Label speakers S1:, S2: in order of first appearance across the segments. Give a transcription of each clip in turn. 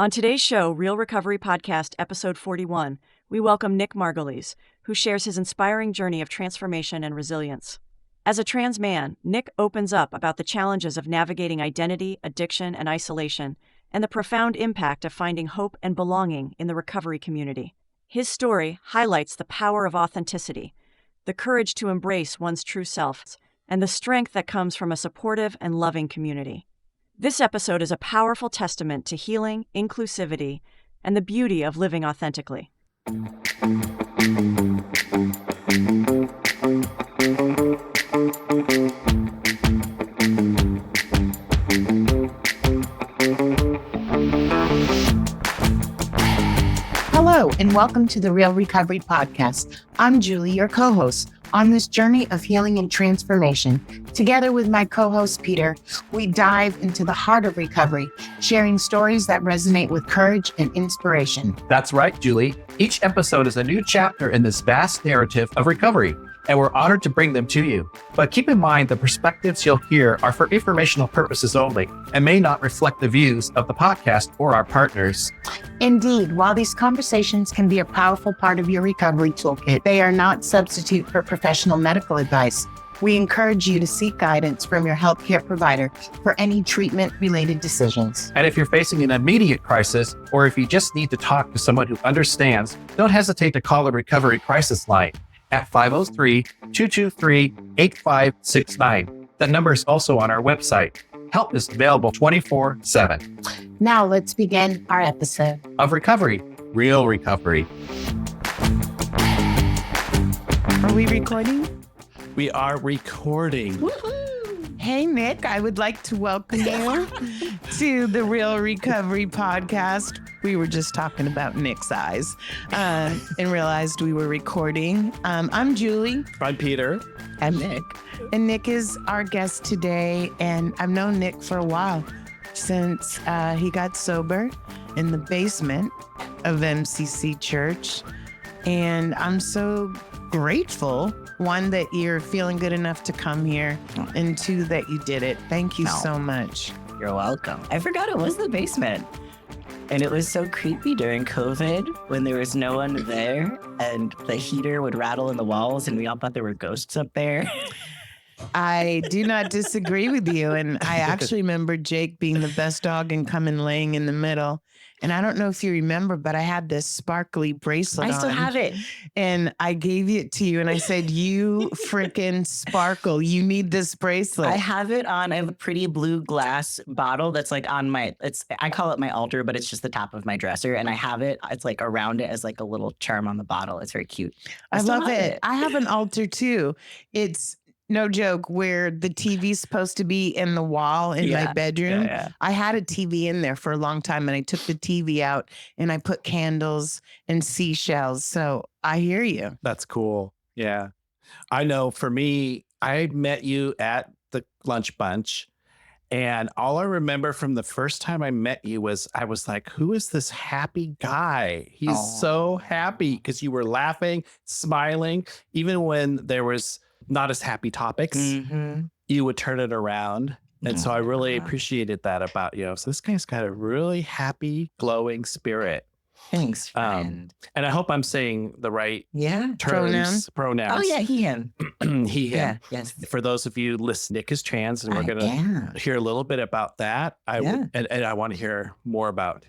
S1: On today's show, Real Recovery Podcast, episode 41, we welcome Nick Margolies, who shares his inspiring journey of transformation and resilience. As a trans man, Nick opens up about the challenges of navigating identity, addiction, and isolation, and the profound impact of finding hope and belonging in the recovery community. His story highlights the power of authenticity, the courage to embrace one's true self, and the strength that comes from a supportive and loving community. This episode is a powerful testament to healing, inclusivity, and the beauty of living authentically.
S2: Hello, and welcome to the Real Recovery Podcast. I'm Julie, your co-host. On this journey of healing and transformation, together with my co-host Peter, we dive into the heart of recovery, sharing stories that resonate with courage and inspiration.
S3: That's right, Julie. Each episode is a new chapter in this vast narrative of recovery, and we're honored to bring them to you. But keep in mind, the perspectives you'll hear are for informational purposes only and may not reflect the views of the podcast or our partners.
S2: Indeed, while these conversations can be a powerful part of your recovery toolkit, they are not substitute for professional medical advice. We encourage you to seek guidance from your healthcare provider for any treatment-related decisions.
S3: And if you're facing an immediate crisis, or if you just need to talk to someone who understands, don't hesitate to call the Recovery Crisis Line at 503-223-8569. That number is also on our website. Help is available 24/7.
S2: Now let's begin our episode
S3: Of recovery, real recovery.
S2: Are we recording?
S4: We are recording.
S2: Woohoo! Hey, Nick, I would like to welcome you to the Real Recovery Podcast. We were just talking about Nick's eyes and realized we were recording. I'm Julie.
S4: I'm Peter.
S2: I'm Nick. And Nick is our guest today. And I've known Nick for a while, since he got sober in the basement of MCC Church. And I'm so grateful, one, that you're feeling good enough to come here, and two, that you did it. Thank you so much.
S5: You're welcome. I forgot it was the basement. And it was so creepy during COVID when there was no one there and the heater would rattle in the walls and we all thought there were ghosts up there.
S2: I do not disagree with you. And I actually remember Jake being the best dog and coming laying in the middle. And I don't know if you remember, but I had this sparkly bracelet on.
S5: I still have it.
S2: And I gave it to you and I said, you freaking sparkle. You need this bracelet.
S5: I have it on. I have a pretty blue glass bottle that's like on I call it my altar, but it's just the top of my dresser. And I have it. It's like around it as like a little charm on the bottle. It's very cute.
S2: I love it. I have an altar too. It's no joke, where the TV's supposed to be in the wall in my bedroom.
S5: Yeah.
S2: I had a TV in there for a long time and I took the TV out and I put candles and seashells. So I hear you.
S4: That's cool. Yeah. I know for me, I met you at the lunch bunch. And all I remember from the first time I met you was I was like, who is this happy guy? He's so happy because you were laughing, smiling, even when there was not as happy topics, you would turn it around. And so I really appreciated that about you. So this guy's got a really happy, glowing spirit.
S5: Thanks, friend.
S4: And I hope I'm saying the right
S5: Pronouns.
S4: Pronouns.
S5: Oh, yeah, he, him.
S4: He, him.
S5: Yeah, yes.
S4: For those of you listening, Nick is trans, and we're going to hear a little bit about that. And I want to hear more about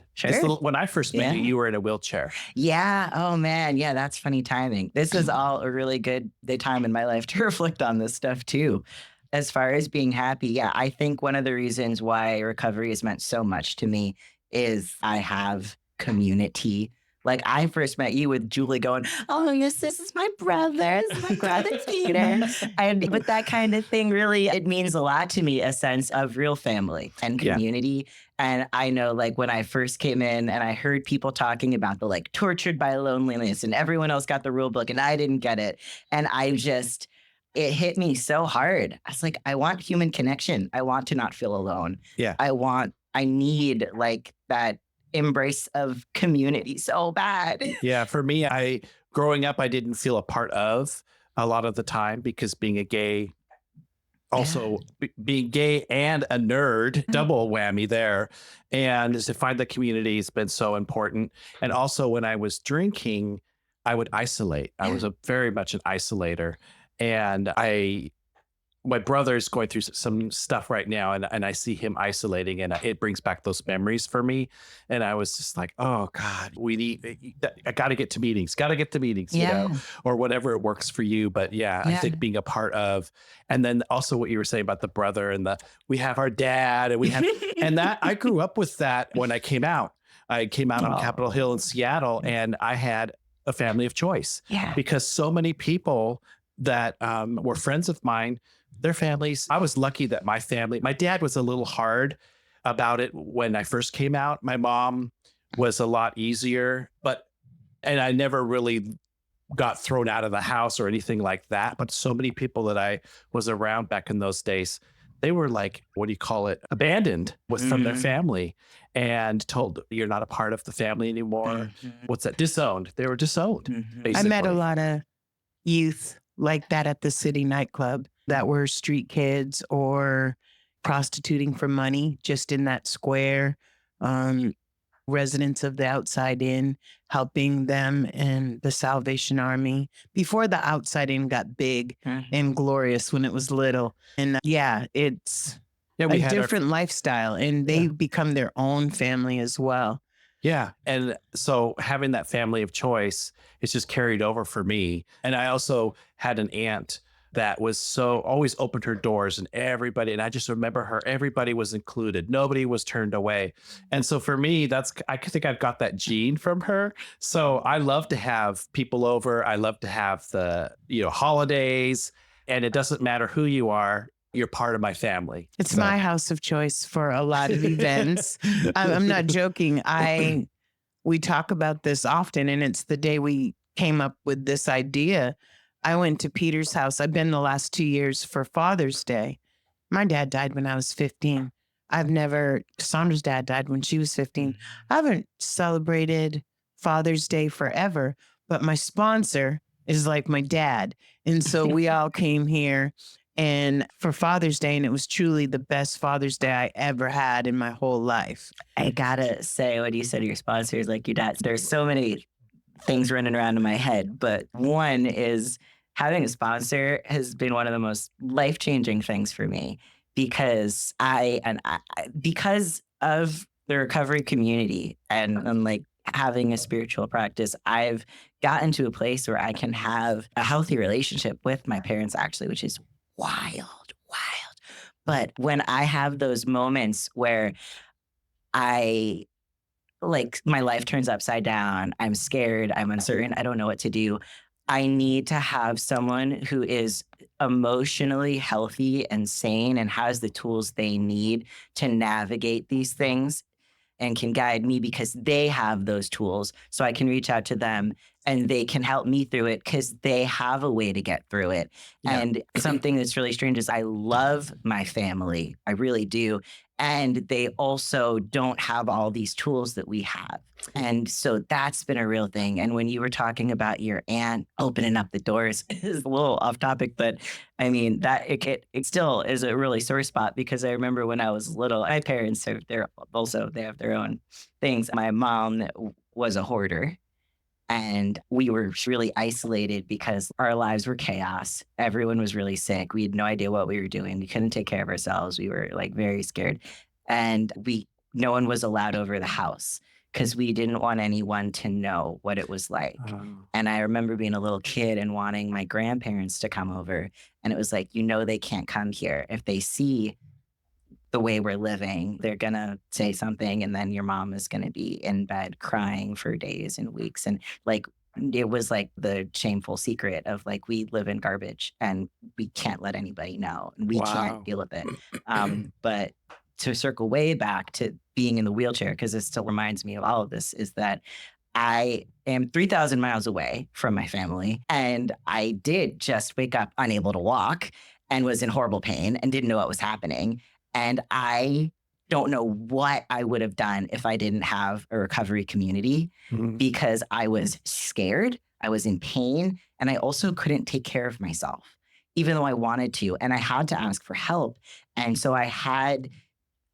S4: when I first met you, you were in a wheelchair.
S5: Yeah. Oh, man. Yeah, that's funny timing. This is all a really good time in my life to reflect on this stuff, too. As far as being happy, I think one of the reasons why recovery has meant so much to me is I have community. Like, I first met you with Julie going, oh, yes, this is my brother. This is my brother Peter. And with that kind of thing, really, it means a lot to me, a sense of real family and community. And I know, like, when I first came in and I heard people talking about the, like, tortured by loneliness and everyone else got the rule book and I didn't get it. And it hit me so hard. I was like, I want human connection. I want to not feel alone.
S4: Yeah.
S5: I need, like, that embrace of community so bad.
S4: Yeah, for me, growing up, I didn't feel a part of a lot of the time because being a gay also being gay and a nerd, double whammy there. And to find the community has been so important. And also when I was drinking, I would isolate. I was very much an isolator. And my brother's going through some stuff right now, and I see him isolating, and it brings back those memories for me. And I was just like, oh God, I got to get to meetings, you know, or whatever it works for you. But I think being a part of, and then also what you were saying about the brother and we have our dad and we have, and that I grew up with that when I came out. I came out on Capitol Hill in Seattle, and I had a family of choice because so many people that were friends of mine, their families. I was lucky that my dad was a little hard about it when I first came out. My mom was a lot easier, and I never really got thrown out of the house or anything like that. But so many people that I was around back in those days, they were like, what do you call it? Abandoned from their family and told you're not a part of the family anymore. What's that? Disowned. They were disowned. Basically.
S2: I met a lot of youth like that at the city nightclub that were street kids or prostituting for money just in that square. Residents of the Outside Inn, helping them in the Salvation Army before the Outside Inn got big and glorious when it was little. And it's a different lifestyle, and they become their own family as well.
S4: Yeah. And so having that family of choice is just carried over for me. And I also had an aunt that was always opened her doors, and and I just remember everybody was included. Nobody was turned away. And so for me, I think I've got that gene from her. So I love to have people over. I love to have the, holidays, and it doesn't matter who you are. You're part of my family.
S2: It's my house of choice for a lot of events. I'm not joking. We talk about this often, and it's the day we came up with this idea. I went to Peter's house. I've been the last 2 years for Father's Day. My dad died when I was 15. Cassandra's dad died when she was 15. I haven't celebrated Father's Day forever, but my sponsor is like my dad. And so we all came here and for Father's Day, and it was truly the best Father's Day I ever had in my whole life.
S5: I gotta say, when you said your sponsor is like your dad, there's so many things running around in my head, but one is having a sponsor has been one of the most life-changing things for me because because of the recovery community and like having a spiritual practice, I've gotten to a place where I can have a healthy relationship with my parents, actually, which is wild. But when I have those moments where my life turns upside down, I'm scared, I'm uncertain, I don't know what to do, I need to have someone who is emotionally healthy and sane and has the tools they need to navigate these things and can guide me because they have those tools. So I can reach out to them and they can help me through it because they have a way to get through it. Yeah. And something that's really strange is I love my family. I really do. And they also don't have all these tools that we have. And so that's been a real thing. And when you were talking about your aunt opening up the doors, is a little off topic, but I mean, that it still is a really sore spot because I remember when I was little, my parents they have their own things. My mom was a hoarder. And we were really isolated because our lives were chaos. Everyone was really sick. We had no idea what we were doing. We couldn't take care of ourselves. We were like very scared. And no one was allowed over the house because we didn't want anyone to know what it was like. And I remember being a little kid and wanting my grandparents to come over. And it was like, they can't come here. If they see the way we're living, they're going to say something and then your mom is going to be in bed crying for days and weeks. And like, it was like the shameful secret of like, we live in garbage and we can't let anybody know and we can't deal with it. But to circle way back to being in the wheelchair, because it still reminds me of all of this, is that I am 3,000 miles away from my family. And I did just wake up unable to walk and was in horrible pain and didn't know what was happening. And I don't know what I would have done if I didn't have a recovery community because I was scared, I was in pain, and I also couldn't take care of myself. even though I wanted to, and I had to ask for help. And so I had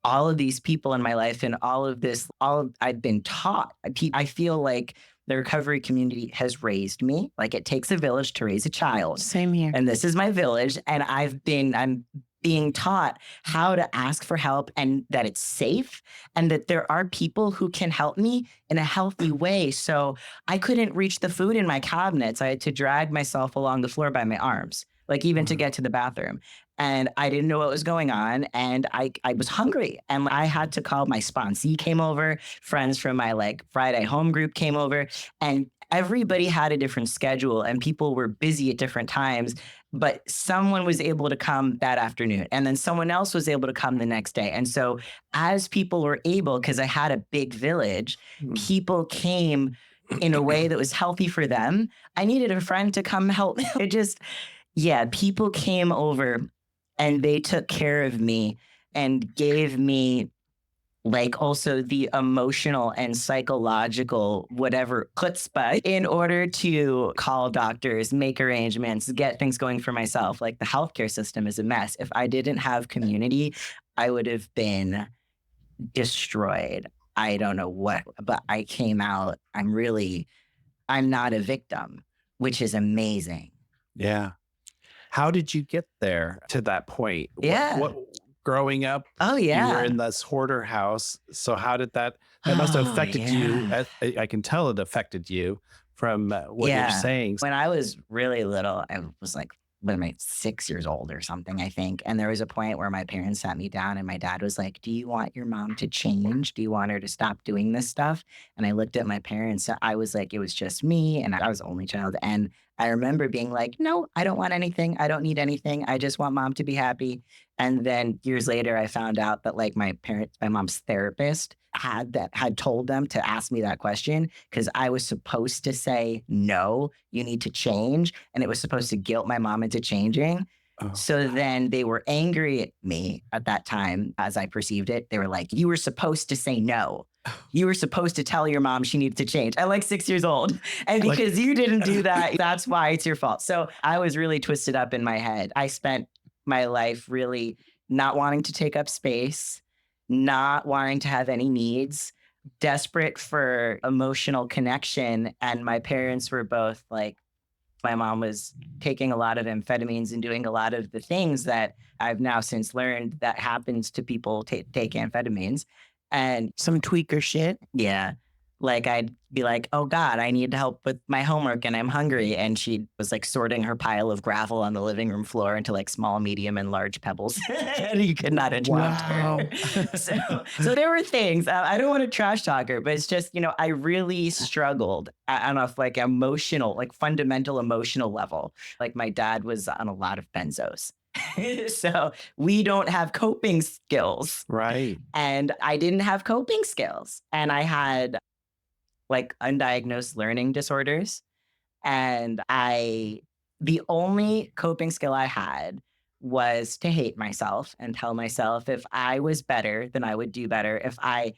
S5: all of these people in my life and all of this, I've been taught. I feel like the recovery community has raised me. Like it takes a village to raise a child.
S2: Same here.
S5: And this is my village. And I'm being taught how to ask for help and that it's safe and that there are people who can help me in a healthy way. So I couldn't reach the food in my cabinets. I had to drag myself along the floor by my arms, like even to get to the bathroom. And I didn't know what was going on. And I was hungry and I had to call. My sponsee came over, friends from my like Friday home group came over, and everybody had a different schedule and people were busy at different times, but someone was able to come that afternoon and then someone else was able to come the next day. And so as people were able, because I had a big village, people came in a way that was healthy for them. I needed a friend to come help me. People came over and they took care of me and gave me like also the emotional and psychological whatever chutzpah in order to call doctors, make arrangements, get things going for myself. Like the healthcare system is a mess. If I didn't have community, I would have been destroyed. I don't know what, but I came out. I'm not a victim, which is amazing.
S4: Yeah. How did you get there to that point?
S5: Yeah.
S4: What growing up?
S5: Oh, yeah.
S4: You were in this hoarder house. So how did that must have affected you? I can tell it affected you from what you're saying.
S5: When I was really little, I was like, what am I, 6 years old or something, I think. And there was a point where my parents sat me down and my dad was like, do you want your mom to change? Do you want her to stop doing this stuff? And I looked at my parents. I was like, it was just me. And I was the only child. And I remember being like, no, I don't want anything. I don't need anything. I just want mom to be happy. And then years later, I found out that like my mom's therapist had told them to ask me that question because I was supposed to say, no, you need to change. And it was supposed to guilt my mom into changing. Oh. So then they were angry at me at that time as I perceived it. They were like, you were supposed to say no. You were supposed to tell your mom she needed to change. I'm like 6 years old. And because you didn't do that, that's why it's your fault. So I was really twisted up in my head. I spent my life really not wanting to take up space, not wanting to have any needs, desperate for emotional connection. And my parents were both like, my mom was taking a lot of amphetamines and doing a lot of the things that I've now since learned that happens to people take amphetamines. And
S2: some tweaker shit.
S5: Yeah. Like I'd be like, oh God, I need help with my homework and I'm hungry. And she was like sorting her pile of gravel on the living room floor into like small, medium, and large pebbles. And you could not interrupt her. So there were things. I don't want to trash talk her, but it's just, I really struggled on a like emotional, like fundamental emotional level. Like my dad was on a lot of benzos. So we don't have coping skills.
S4: Right.
S5: And I didn't have coping skills. And I had like undiagnosed learning disorders. And the only coping skill I had was to hate myself and tell myself if I was better, then I would do better. If I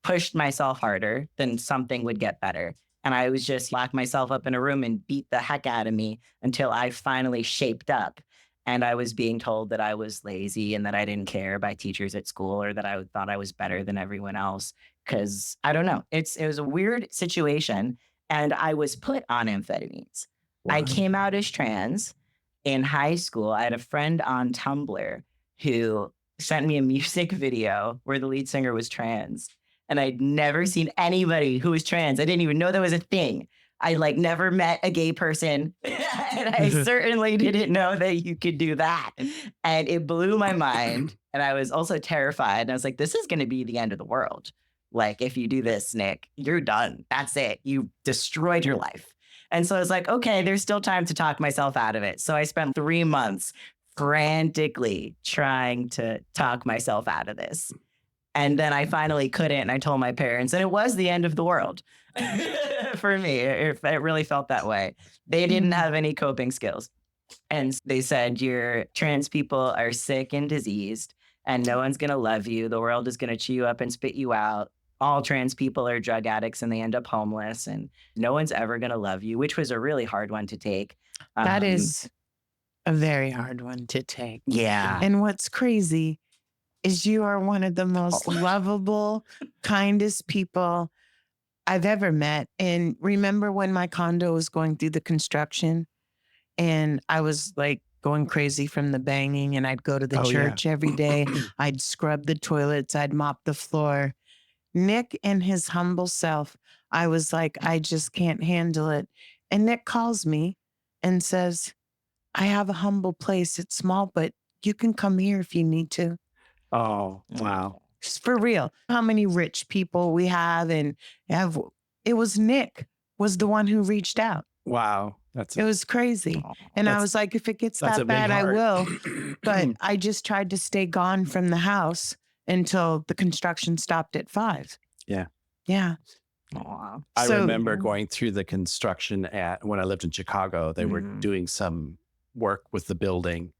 S5: pushed myself harder, then something would get better. And I was just lock myself up in a room and beat the heck out of me until I finally shaped up. And I was being told that I was lazy and that I didn't care by teachers at school or that I thought I was better than everyone else. Because I don't know, it was a weird situation. And I was put on amphetamines. Wow. I came out as trans in high school. I had a friend on Tumblr who sent me a music video where the lead singer was trans. And I'd never seen anybody who was trans. I didn't even know that was a thing. I like never met a gay person. And I certainly didn't know that you could do that. And it blew my mind. And I was also terrified. And I was like, this is going to be the end of the world. Like, if you do this, Nick, you're done. That's it. You destroyed your life. And so I was like, okay, there's still time to talk myself out of it. So I spent 3 months frantically trying to talk myself out of this. And then I finally couldn't. And I told my parents, and it was the end of the world. For me, it really felt that way. They didn't have any coping skills. And they said, your trans people are sick and diseased, and no one's going to love you. The world is going to chew you up and spit you out. All trans people are drug addicts and they end up homeless, and no one's ever going to love you, which was a really hard one to take.
S2: That is a very hard one to take.
S5: Yeah.
S2: And what's crazy is you are one of the most lovable, kindest people I've ever met. And remember when my condo was going through the construction and I was like going crazy from the banging, and I'd go to the
S4: Oh, yeah.
S2: church every day. I'd scrub the toilets, I'd mop the floor. Nick and his humble self, I was like, I just can't handle it. And Nick calls me and says, I have a humble place. It's small, but you can come here if you need to.
S4: Oh, wow.
S2: Just for real. How many rich people we have, and it was Nick was the one who reached out.
S4: Wow.
S2: It was crazy. And I was like, if it gets
S4: that's a
S2: that
S4: big
S2: bad, I
S4: heart.
S2: will. But I just tried to stay gone from the house until the construction stopped at 5.
S4: Yeah.
S2: Yeah.
S4: I
S2: So-
S4: remember going through the construction when I lived in Chicago. They were doing some work with the building,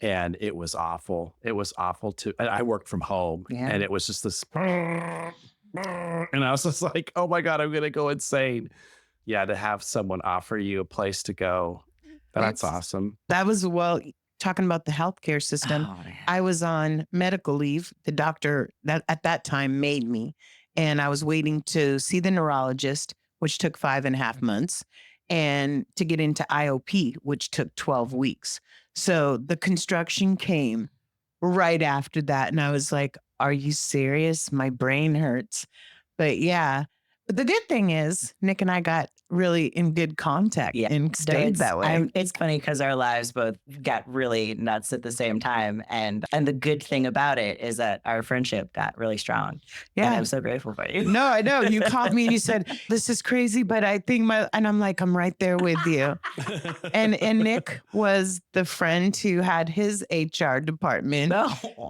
S4: and it was awful. It was awful and I worked from home,
S5: Yeah.
S4: and it was just this, and I was just like, oh my God, I'm going to go insane. Yeah. To have someone offer you a place to go. That's awesome.
S2: That was, talking about the healthcare system.
S5: Oh, yeah.
S2: I was on medical leave. The doctor that at that time made me, and I was waiting to see the neurologist, which took 5.5 months, and to get into IOP, which took 12 weeks. So the construction came right after that. And I was like, are you serious? My brain hurts. But yeah. But the good thing is, Nick and I got really in good contact and stayed that way.
S5: It's funny because our lives both got really nuts at the same time. And the good thing about it is that our friendship got really strong.
S2: Yeah.
S5: And I'm so grateful for you.
S2: No, I know. You called me and you said, this is crazy, but I think and I'm like, I'm right there with you. And Nick was the friend who had his HR department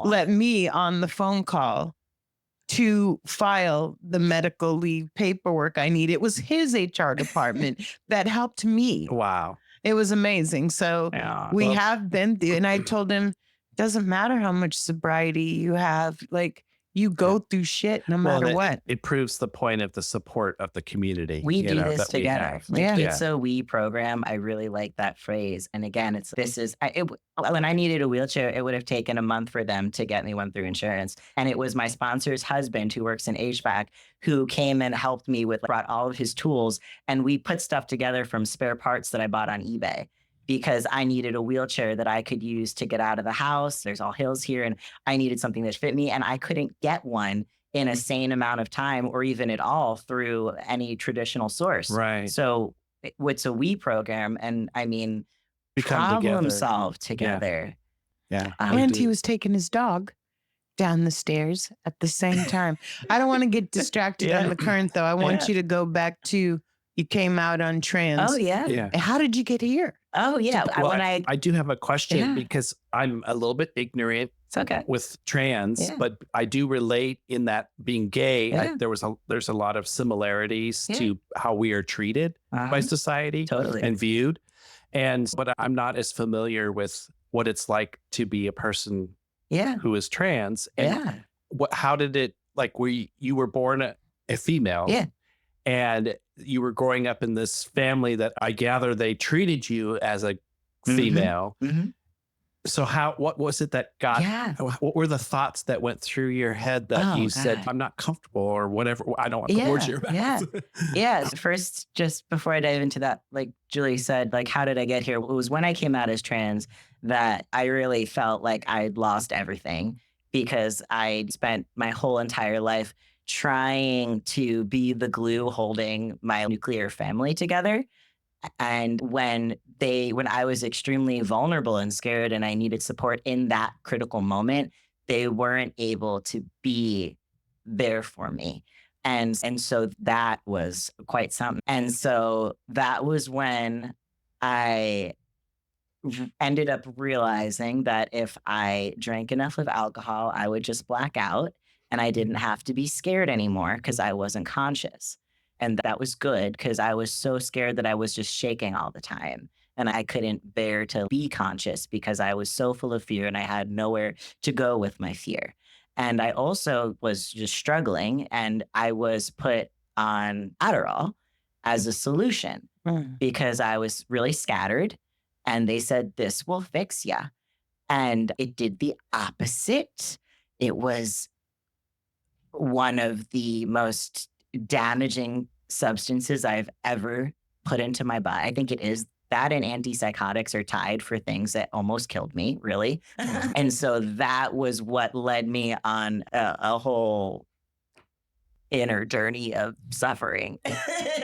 S2: let me on the phone call to file the medical leave paperwork I need. It was his HR department that helped me.
S4: Wow.
S2: It was amazing. So we have been through, and I told him, doesn't matter how much sobriety you have, like you go through shit no matter what.
S4: It proves the point of the support of the community.
S5: We do this
S4: that we
S5: together.
S4: have.
S5: The
S2: Yeah.
S5: It's a we program. I really like that phrase. And again, when I needed a wheelchair, it would have taken a month for them to get me one through insurance. And it was my sponsor's husband who works in HVAC who came and helped me brought all of his tools. And we put stuff together from spare parts that I bought on eBay, because I needed a wheelchair that I could use to get out of the house. There's all hills here, and I needed something that fit me, and I couldn't get one in a sane amount of time or even at all through any traditional source.
S4: Right.
S5: So it's a we program, and I mean,
S4: We come
S5: problem
S4: together.
S5: solved together.
S4: Yeah.
S2: And he was taking his dog down the stairs at the same time. I don't want to get distracted on the current, though. I want you to go back to, you came out on trans.
S5: Oh, yeah.
S4: Yeah.
S2: How did you get here?
S5: Oh, yeah.
S4: Well, I do have a question
S5: Yeah.
S4: because I'm a little bit ignorant
S5: It's okay.
S4: with trans,
S5: Yeah.
S4: but I do relate in that being gay,
S5: Yeah.
S4: there's a lot of similarities
S5: Yeah.
S4: to how we are treated by society
S5: Totally.
S4: and viewed. But I'm not as familiar with what it's like to be a person
S5: Yeah.
S4: who is trans. And how did it, like, you were born a female?
S5: Yeah.
S4: And you were growing up in this family that I gather they treated you as a female.
S5: Mhm.
S4: So what was it that got, what were the thoughts that went through your head that you said, I'm not comfortable or whatever? I don't want to put words in your mouth.
S5: Yeah. First, just before I dive into that, like Julie said, like, how did I get here? It was when I came out as trans that I really felt like I'd lost everything, because I spent my whole entire life trying to be the glue holding my nuclear family together. And when I was extremely vulnerable and scared and I needed support in that critical moment, they weren't able to be there for me. And so that was quite something. And so that was when I ended up realizing that if I drank enough of alcohol, I would just black out and I didn't have to be scared anymore because I wasn't conscious. And that was good because I was so scared that I was just shaking all the time. And I couldn't bear to be conscious because I was so full of fear and I had nowhere to go with my fear. And I also was just struggling, and I was put on Adderall as a solution because I was really scattered And they said, this will fix ya. And it did the opposite. It was one of the most damaging substances I've ever put into my body. I think it is. That and antipsychotics are tied for things that almost killed me, really. And so that was what led me on a whole inner journey of suffering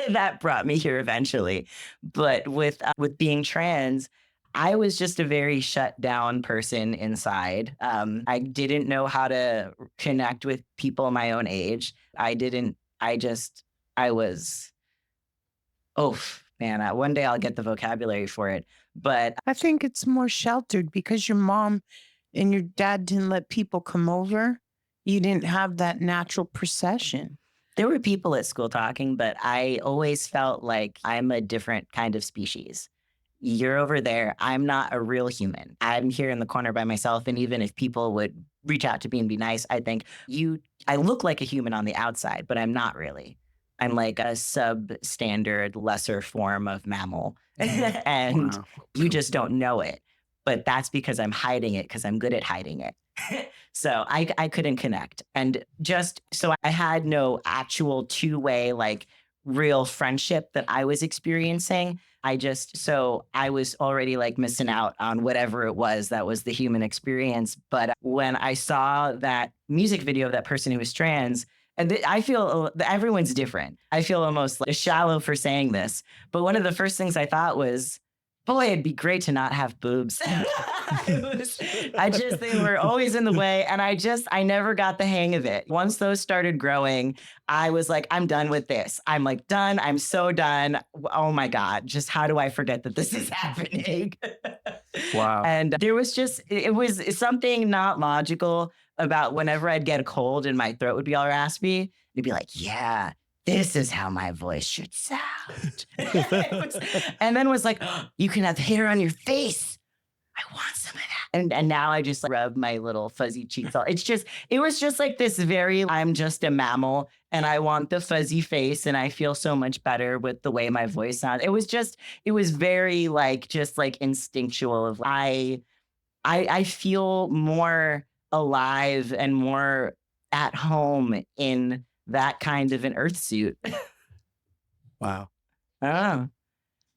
S5: that brought me here eventually. But with being trans, I was just a very shut down person inside. I didn't know how to connect with people my own age. I was, oh man, one day I'll get the vocabulary for it. But
S2: I think it's more sheltered because your mom and your dad didn't let people come over. You didn't have that natural procession.
S5: there were people at school talking, but I always felt like I'm a different kind of species. You're over there. I'm not a real human. I'm here in the corner by myself. And even if people would reach out to me and be nice, I think I look like a human on the outside, but I'm not really. I'm like a substandard, lesser form of mammal. And
S4: Wow.
S5: you just don't know it. But that's because I'm hiding it, because I'm good at hiding it. So I couldn't connect. And so I had no actual two-way, like real friendship that I was experiencing. So I was already like missing out on whatever it was that was the human experience. But when I saw that music video of that person who was trans, and I feel everyone's different. I feel almost like shallow for saying this. But one of the first things I thought was, boy, it'd be great to not have boobs. They were always in the way. And I never got the hang of it. Once those started growing, I was like, I'm done with this. I'm like, done. I'm so done. Oh my God. Just how do I forget that this is happening?
S4: Wow.
S5: And it was something not logical about whenever I'd get a cold and my throat would be all raspy. It'd be like, yeah, this is how my voice should sound. And then was like, oh, you can have hair on your face. I want some of that. And now I just rub my little fuzzy cheeks. It was just like this I'm just a mammal and I want the fuzzy face and I feel so much better with the way my voice sounds. It was very just instinctual of I feel more alive and more at home in that kind of an earth suit.
S4: Wow.
S5: Oh.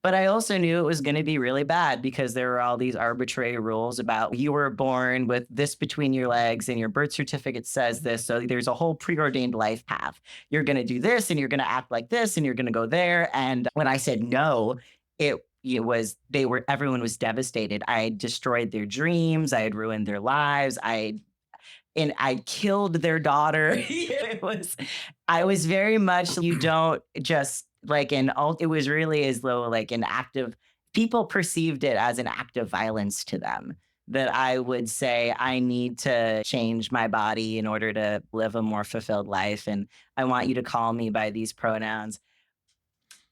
S5: But I also knew it was going to be really bad because there were all these arbitrary rules about you were born with this between your legs and your birth certificate says this. So there's a whole preordained life path. You're going to do this and you're going to act like this and you're going to go there. And when I said no, everyone was devastated. I had destroyed their dreams. I had ruined their lives. I killed their daughter. I was very much, you don't just it was really as though people perceived it as an act of violence to them, that I would say, I need to change my body in order to live a more fulfilled life. And I want you to call me by these pronouns.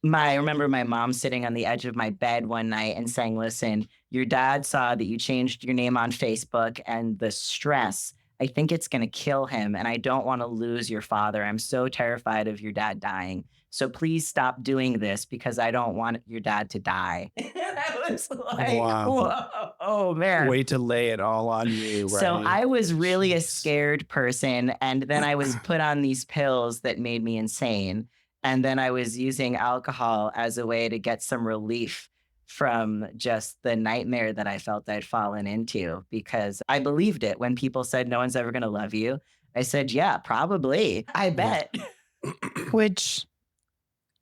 S5: I remember my mom sitting on the edge of my bed one night and saying, listen, your dad saw that you changed your name on Facebook and the stress, I think it's going to kill him. And I don't want to lose your father. I'm so terrified of your dad dying. So please stop doing this because I don't want your dad to die. I was like,
S4: Wow.
S5: whoa, oh man.
S4: Way to lay it all on you, right?
S5: So I was really a scared person. And then I was put on these pills that made me insane. And then I was using alcohol as a way to get some relief from just the nightmare that I felt I'd fallen into, because I believed it when people said no one's ever going to love you. I said, yeah, probably. I bet.
S2: Which,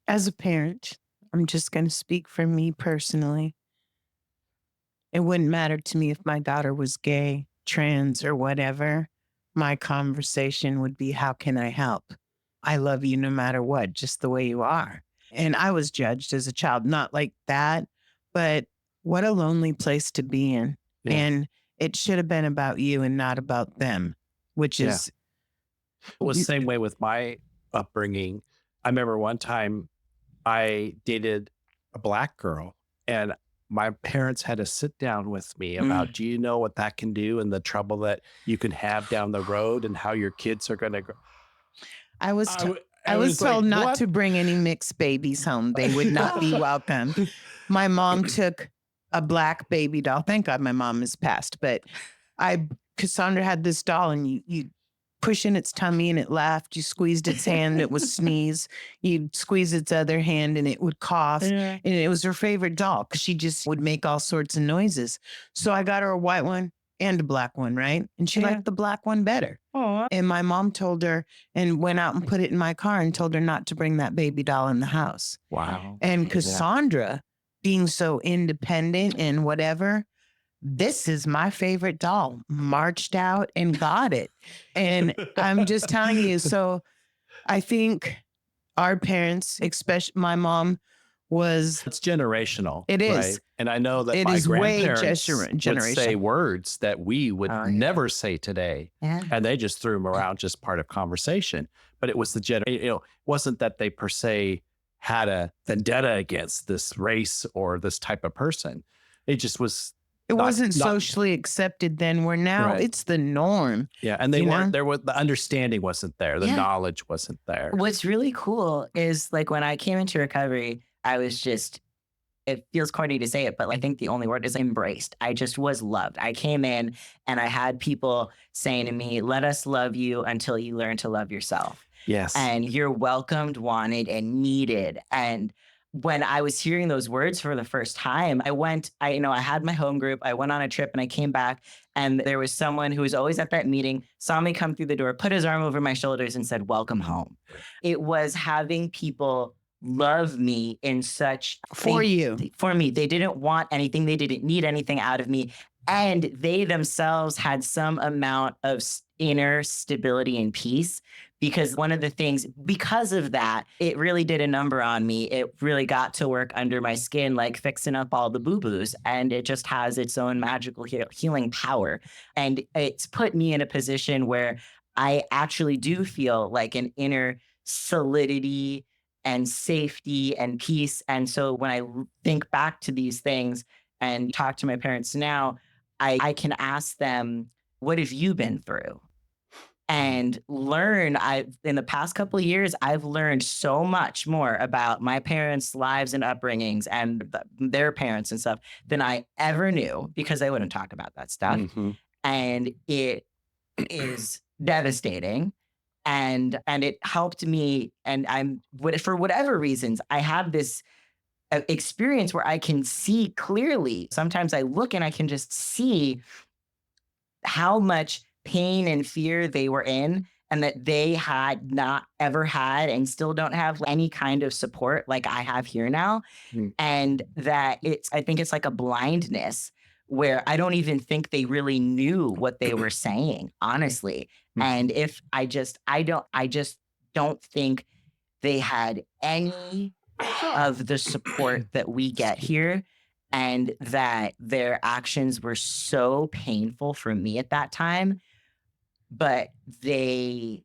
S2: as a parent, I'm just going to speak for me personally. It wouldn't matter to me if my daughter was gay, trans, or whatever. My conversation would be, how can I help? I love you no matter what, just the way you are. And I was judged as a child, not like that, but what a lonely place to be in.
S4: Yeah.
S2: And it should have been about you and not about them, which is...
S4: It was the same way with my upbringing. I remember one time I dated a Black girl and my parents had to sit down with me about, do you know what that can do and the trouble that you can have down the road and how your kids are going to grow?
S2: I was told
S4: like,
S2: not
S4: what?
S2: to bring any mixed babies home. They would not be welcome. My mom took a black baby doll. Thank God my mom is passed, but Cassandra had this doll, and you push in its tummy and it laughed. You squeezed its hand, it would sneeze. You'd squeeze its other hand and it would cough.
S5: Yeah.
S2: And it was her favorite doll because she just would make all sorts of noises. So I got her a white one and a black one, right? And she liked the black one better.
S5: Aw.
S2: And my mom told her and went out and put it in my car and told her not to bring that baby doll in the house.
S4: Wow.
S2: And Cassandra, being so independent and whatever, this is my favorite doll, marched out and got it. And I'm just telling you, so I think our parents, especially my mom,
S4: It's generational.
S2: It is.
S4: Right? And I know that
S2: it
S4: my
S2: is way
S4: grandparents would
S2: generational.
S4: say words that we would never say today.
S5: Yeah.
S4: And they just threw them around, just part of conversation. But it was it wasn't that they per se had a vendetta against this race or this type of person. It just was.
S2: It wasn't socially accepted then, where now it's the norm.
S4: Yeah. And they weren't, the understanding wasn't there. The knowledge wasn't there.
S5: What's really cool is like when I came into recovery, I was just, it feels corny to say it, but I think the only word is embraced. I just was loved. I came in and I had people saying to me, let us love you until you learn to love yourself.
S4: Yes.
S5: And you're welcomed, wanted, and needed. And when I was hearing those words for the first time, I had my home group. I went on a trip and I came back, and there was someone who was always at that meeting, saw me come through the door, put his arm over my shoulders and said, welcome home. It was having people love me in such
S2: for
S5: me. They didn't want anything. They didn't need anything out of me. And they themselves had some amount of inner stability and peace, because one of the things, because of that, it really did a number on me. It really got to work under my skin, like fixing up all the boo-boos. And it just has its own magical healing power. And it's put me in a position where I actually do feel like an inner solidity and safety and peace. And so when I think back to these things and talk to my parents now, I can ask them, what have you been through? And learn, in the past couple of years, I've learned so much more about my parents' lives and upbringings and their parents and stuff than I ever knew, because they wouldn't talk about that stuff.
S4: Mm-hmm.
S5: And it is devastating. And it helped me. And for whatever reasons, I have this experience where I can see clearly. Sometimes I look and I can just see how much pain and fear they were in, and that they had not ever had and still don't have any kind of support like I have here now. And that I think it's like a blindness where I don't even think they really knew what they were saying, honestly. And if I just don't think they had any of the support that we get here, and that their actions were so painful for me at that time. But they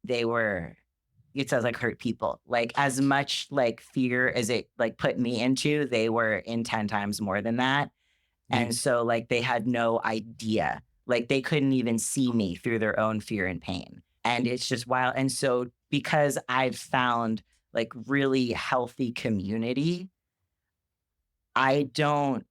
S5: were, it sounds like, hurt people. Like, as much like fear as it like put me into, they were in 10 times more than that. And so like they had no idea, like they couldn't even see me through their own fear and pain. And it's just wild. And so because I've found like really healthy community, I don't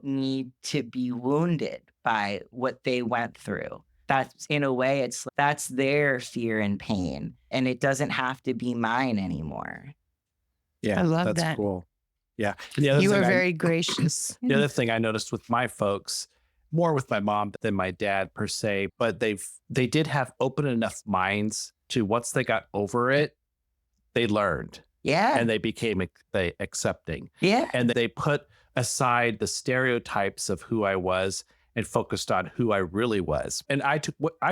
S5: need to be wounded by what they went through. That's, in a way, that's their fear and pain, and it doesn't have to be mine anymore.
S4: Yeah,
S2: I love
S4: that's
S2: that.
S4: cool. Yeah. And the other
S2: You
S4: thing
S2: are very gracious.
S4: The other thing I noticed with my folks, more with my mom than my dad per se, but they did have open enough minds to, once they got over it, they learned.
S5: Yeah.
S4: And they became accepting.
S5: Yeah.
S4: And they put aside the stereotypes of who I was and focused on who I really was. And I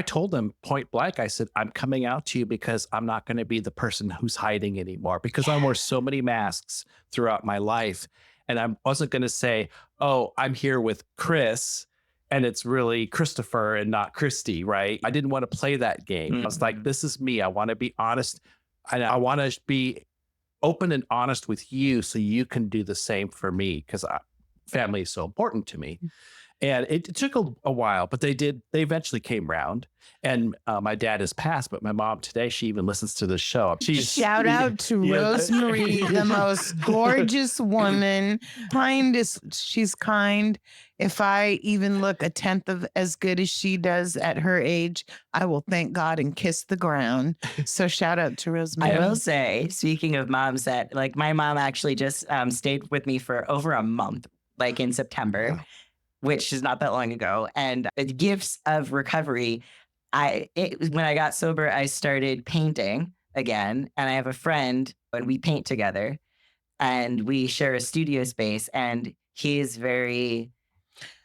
S4: told them point blank, I said, I'm coming out to you because I'm not going to be the person who's hiding anymore, because I wore so many masks throughout my life. And I wasn't going to say, oh, I'm here with Chris and it's really Christopher and not Christy, right? I didn't want to play that game. I was like, this is me. I want to be honest. And I want to be open and honest with you so you can do the same for me, because family is so important to me. And it took a while, but they eventually came round. And my dad has passed, but my mom today, she even listens to the show.
S2: Shout out to Rosemary, the most gorgeous woman, kindest. She's kind. If I even look a tenth of as good as she does at her age, I will thank God and kiss the ground. So shout out to Rosemary.
S5: I will say, speaking of moms, that like my mom actually just stayed with me for over a month, like in September. Wow. Which is not that long ago. And the gifts of recovery, when I got sober, I started painting again. And I have a friend and we paint together and we share a studio space. And he's very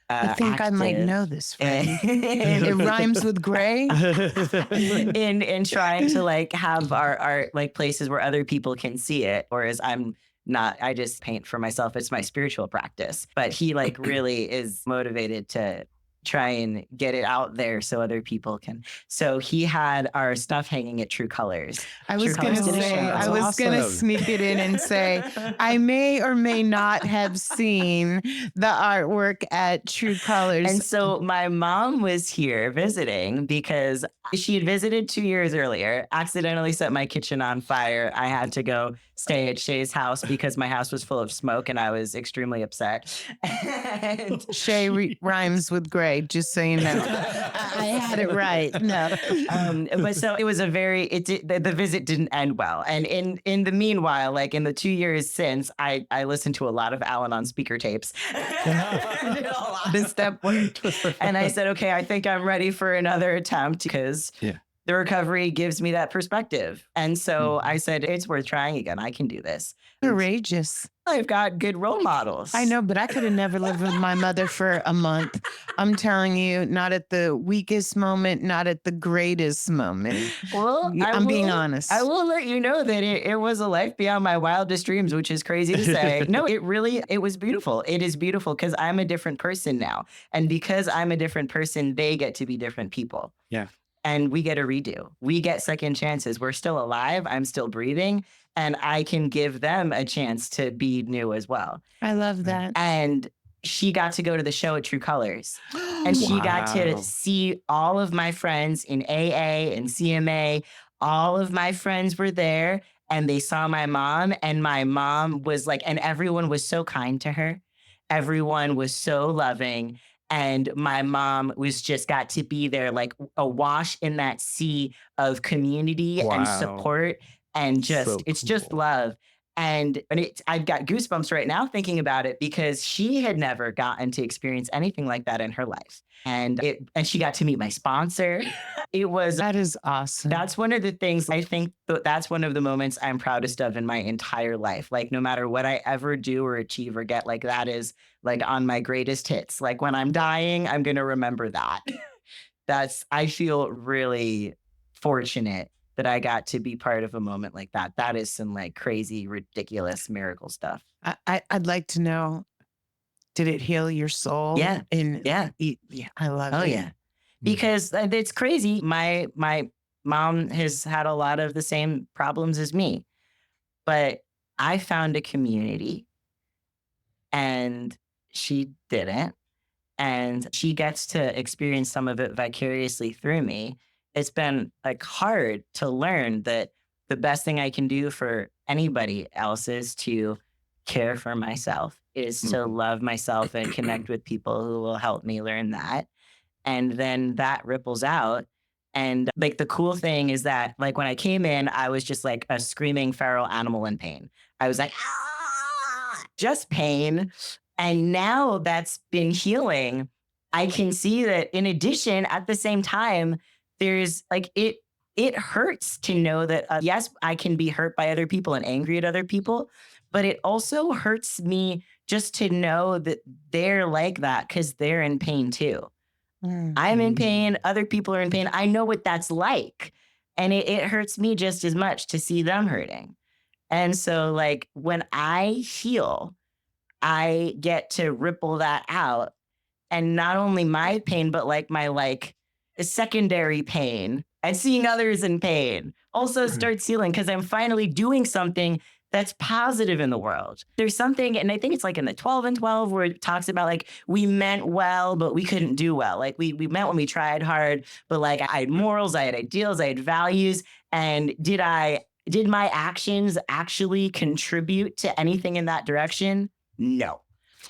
S2: I think
S5: active.
S2: I might know this friend. It rhymes with gray.
S5: in trying to like have our art like places where other people can see it. Whereas I just paint for myself. It's my spiritual practice. But he like really is motivated to try and get it out there so other people can. So he had our stuff hanging at True Colors.
S2: I was going to sneak it in and say, I may or may not have seen the artwork at True Colors.
S5: And so my mom was here visiting because she had visited 2 years earlier, accidentally set my kitchen on fire. I had to go stay at Shay's house because my house was full of smoke and I was extremely upset. And
S2: Shay rhymes with gray, just so you know. I had it right. No.
S5: But so it was the visit didn't end well. And in the meanwhile, like in the 2 years since, I listened to a lot of Al-Anon speaker tapes. I did a lot of step work. And I said, okay, I think I'm ready for another attempt because the recovery gives me that perspective. And so I said, it's worth trying again. I can do this.
S2: Courageous.
S5: I've got good role models.
S2: I know, but I could have never lived with my mother for a month. I'm telling you, not at the weakest moment, not at the greatest moment.
S5: Well,
S2: I'm being honest.
S5: I will let you know that it was a life beyond my wildest dreams, which is crazy to say. No, it was beautiful. It is beautiful because I'm a different person now. And because I'm a different person, they get to be different people.
S4: Yeah.
S5: And we get a redo. We get second chances. We're still alive. I'm still breathing. And I can give them a chance to be new as well.
S2: I love that.
S5: And she got to go to the show at True Colors. And she got to see all of my friends in AA and CMA. All of my friends were there and they saw my mom. And my mom was like, and everyone was so kind to her. Everyone was so loving. And my mom got to be there like awash in that sea of community and support. And it's just love. And I've got goosebumps right now thinking about it because she had never gotten to experience anything like that in her life. And she got to meet my sponsor.
S2: That is awesome.
S5: That's one of the things I think that's one of the moments I'm proudest of in my entire life. Like no matter what I ever do or achieve or get, like that is like on my greatest hits. Like when I'm dying, I'm going to remember that. I feel really fortunate that I got to be part of a moment like that. That is some like crazy, ridiculous miracle stuff.
S2: I'd like to know, did it heal your soul?
S5: Yeah.
S2: Yeah, I love it.
S5: Oh, yeah. Because it's crazy. My mom has had a lot of the same problems as me, but I found a community and she didn't. And she gets to experience some of it vicariously through me. It's been like hard to learn that the best thing I can do for anybody else is to care for myself, is to love myself and connect with people who will help me learn that. And then that ripples out. And like the cool thing is that like when I came in, I was just like a screaming feral animal in pain. I was like, just pain. And now that's been healing. I can see that in addition, at the same time, there's like, it hurts to know that, yes, I can be hurt by other people and angry at other people, but it also hurts me just to know that they're like that because they're in pain too. Mm-hmm. I'm in pain. Other people are in pain. I know what that's like. And it hurts me just as much to see them hurting. And so like when I heal, I get to ripple that out. And not only my pain, but like my secondary pain and seeing others in pain also starts healing because I'm finally doing something that's positive in the world. There's something, and I think it's like in the 12 and 12 where it talks about like we meant well, but we couldn't do well. Like we meant when we tried hard, but like I had morals, I had ideals, I had values. And did my actions actually contribute to anything in that direction? No.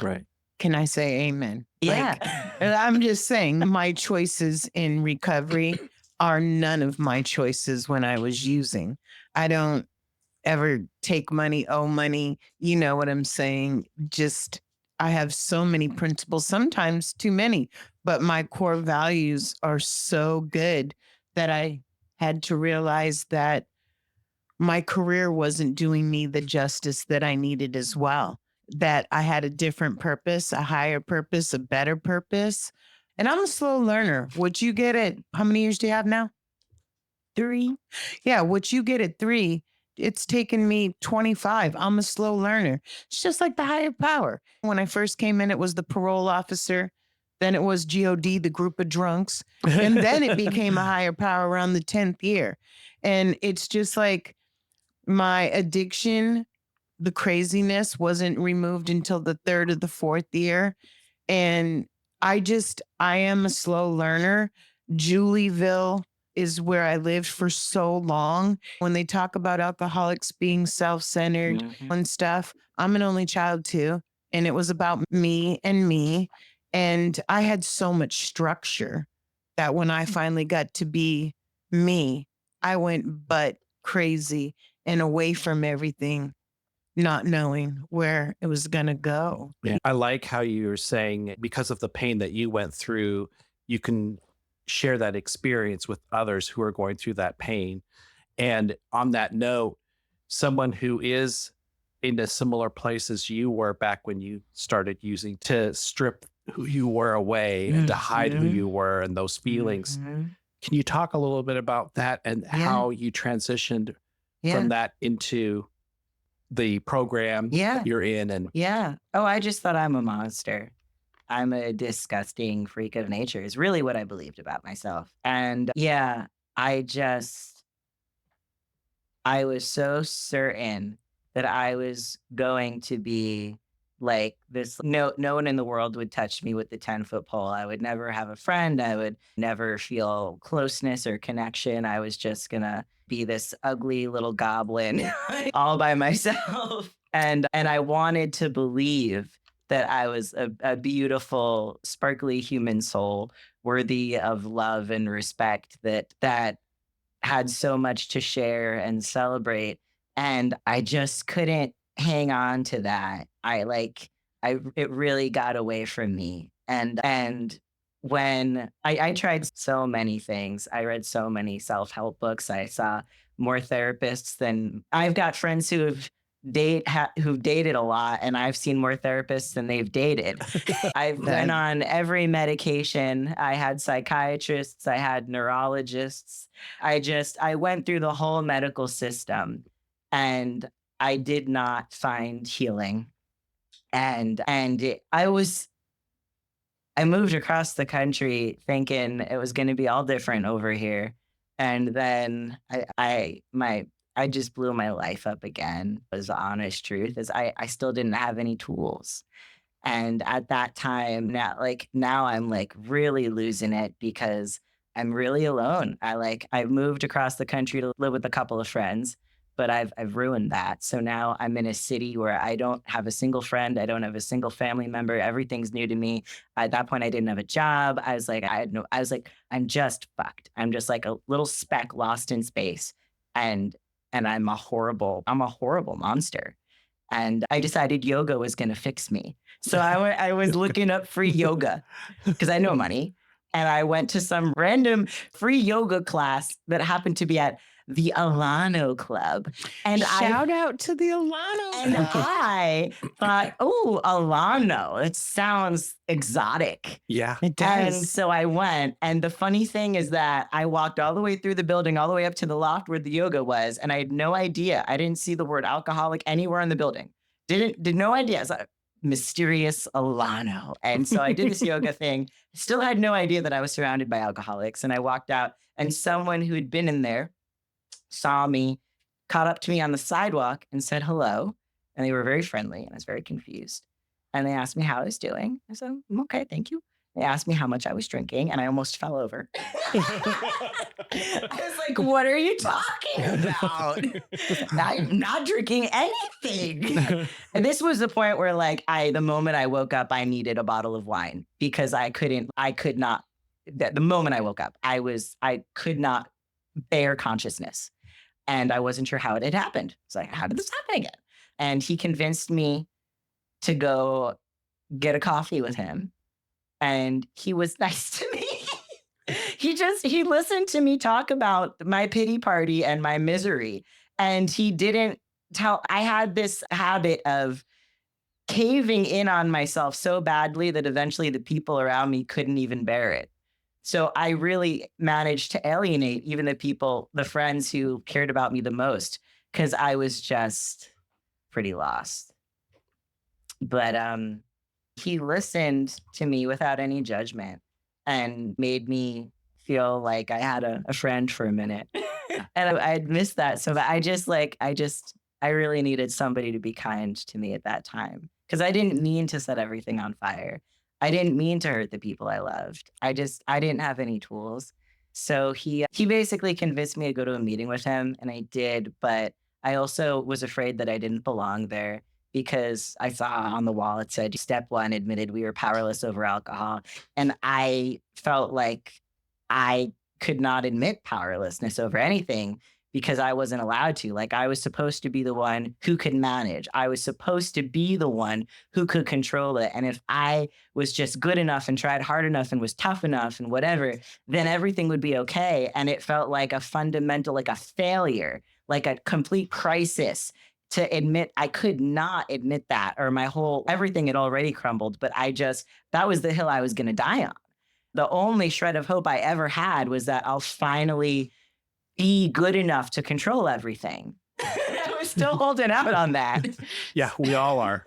S4: Right.
S2: Can I say amen?
S5: Yeah.
S2: I'm just saying my choices in recovery are none of my choices when I was using. I don't ever take money, owe money. You know what I'm saying? Just, I have so many principles, sometimes too many, but my core values are so good that I had to realize that my career wasn't doing me the justice that I needed as well, that I had a different purpose, a higher purpose, a better purpose. And I'm a slow learner. What you get at, how many years do you have now?
S5: 3.
S2: Yeah, what you get at 3, it's taken me 25. I'm a slow learner. It's just like the higher power. When I first came in, it was the parole officer. Then it was God, the group of drunks. And then it became a higher power around the 10th year. And it's just like my addiction, the craziness wasn't removed until the 3rd or the 4th year. And I am a slow learner. Julieville is where I lived for so long. When they talk about alcoholics being self-centered and stuff, I'm an only child too. And it was about me and me. And I had so much structure that when I finally got to be me, I went butt crazy and away from everything, not knowing where it was going to go.
S4: Yeah. I like how you're saying because of the pain that you went through, you can share that experience with others who are going through that pain. And on that note, someone who is in a similar place as you were back when you started using to strip who you were away and to hide who you were and those feelings. Can you talk a little bit about that and how you transitioned from that into the program that you're in? And
S5: oh, I just thought I'm a monster. I'm a disgusting freak of nature is really what I believed about myself. And I was so certain that I was going to be like this. No one in the world would touch me with the 10-foot pole. I would never have a friend. I would never feel closeness or connection. I was just gonna be this ugly little goblin all by myself. And I wanted to believe that I was a beautiful, sparkly human soul worthy of love and respect that had so much to share and celebrate. And I just couldn't hang on to that. It really got away from me. And when I tried so many things, I read so many self-help books. I saw more therapists than I've got friends who've dated a lot, and I've seen more therapists than they've dated. I've been on every medication. I had psychiatrists, I had neurologists. I went through the whole medical system, and I did not find healing. And I moved across the country thinking it was going to be all different over here. And then I just blew my life up again. Was the honest truth is I still didn't have any tools. And at that time, now I'm like really losing it because I'm really alone. I moved across the country to live with a couple of friends, but I've ruined that. So now I'm in a city where I don't have a single friend. I don't have a single family member. Everything's new to me. At that point, I didn't have a job. I was like, I'm just fucked. I'm just like a little speck lost in space. And I'm a horrible monster. And I decided yoga was going to fix me. So I was looking up free yoga because I know money. And I went to some random free yoga class that happened to be at the Alano Club. And
S2: Shout out to the Alano
S5: And
S2: Club.
S5: I thought, oh, Alano, it sounds exotic.
S4: yeah,
S2: It does.
S5: And so I went. And the funny thing is that I walked all the way through the building, all the way up to the loft where the yoga was. And I had no idea. I didn't see the word alcoholic anywhere in the building. Did no idea. It's like mysterious Alano. And so I did this yoga thing. Still had no idea that I was surrounded by alcoholics. And I walked out, and someone who had been in there saw me caught up to me on the sidewalk and said hello. And they were very friendly, and I was very confused. And they asked me how I was doing. I said, "I'm okay, thank you." They asked me how much I was drinking, and I almost fell over. I was like, what are you talking about? I'm not drinking anything. And this was the point where the moment I woke up, I needed a bottle of wine because the moment I woke up, I could not bear consciousness. And I wasn't sure how it had happened. It's like, how did this happen again? And he convinced me to go get a coffee with him. And he was nice to me. He listened to me talk about my pity party and my misery. And he didn't I had this habit of caving in on myself so badly that eventually the people around me couldn't even bear it. So I really managed to alienate even the friends who cared about me the most, because I was just pretty lost. But he listened to me without any judgment and made me feel like I had a friend for a minute. And I'd missed that. So I really needed somebody to be kind to me at that time, because I didn't mean to set everything on fire. I didn't mean to hurt the people I loved. I didn't have any tools. So he basically convinced me to go to a meeting with him, and I did. But I also was afraid that I didn't belong there, because I saw on the wall it said, step 1, admitted we were powerless over alcohol. And I felt like I could not admit powerlessness over anything, because I wasn't allowed to. Like, I was supposed to be the one who could manage. I was supposed to be the one who could control it. And if I was just good enough and tried hard enough and was tough enough and whatever, then everything would be okay. And it felt like a fundamental, like a failure, like a complete crisis to admit. I could not admit that, or everything had already crumbled. But that was the hill I was going to die on. The only shred of hope I ever had was that I'll finally be good enough to control everything. I was still holding out on that.
S4: Yeah, we all are.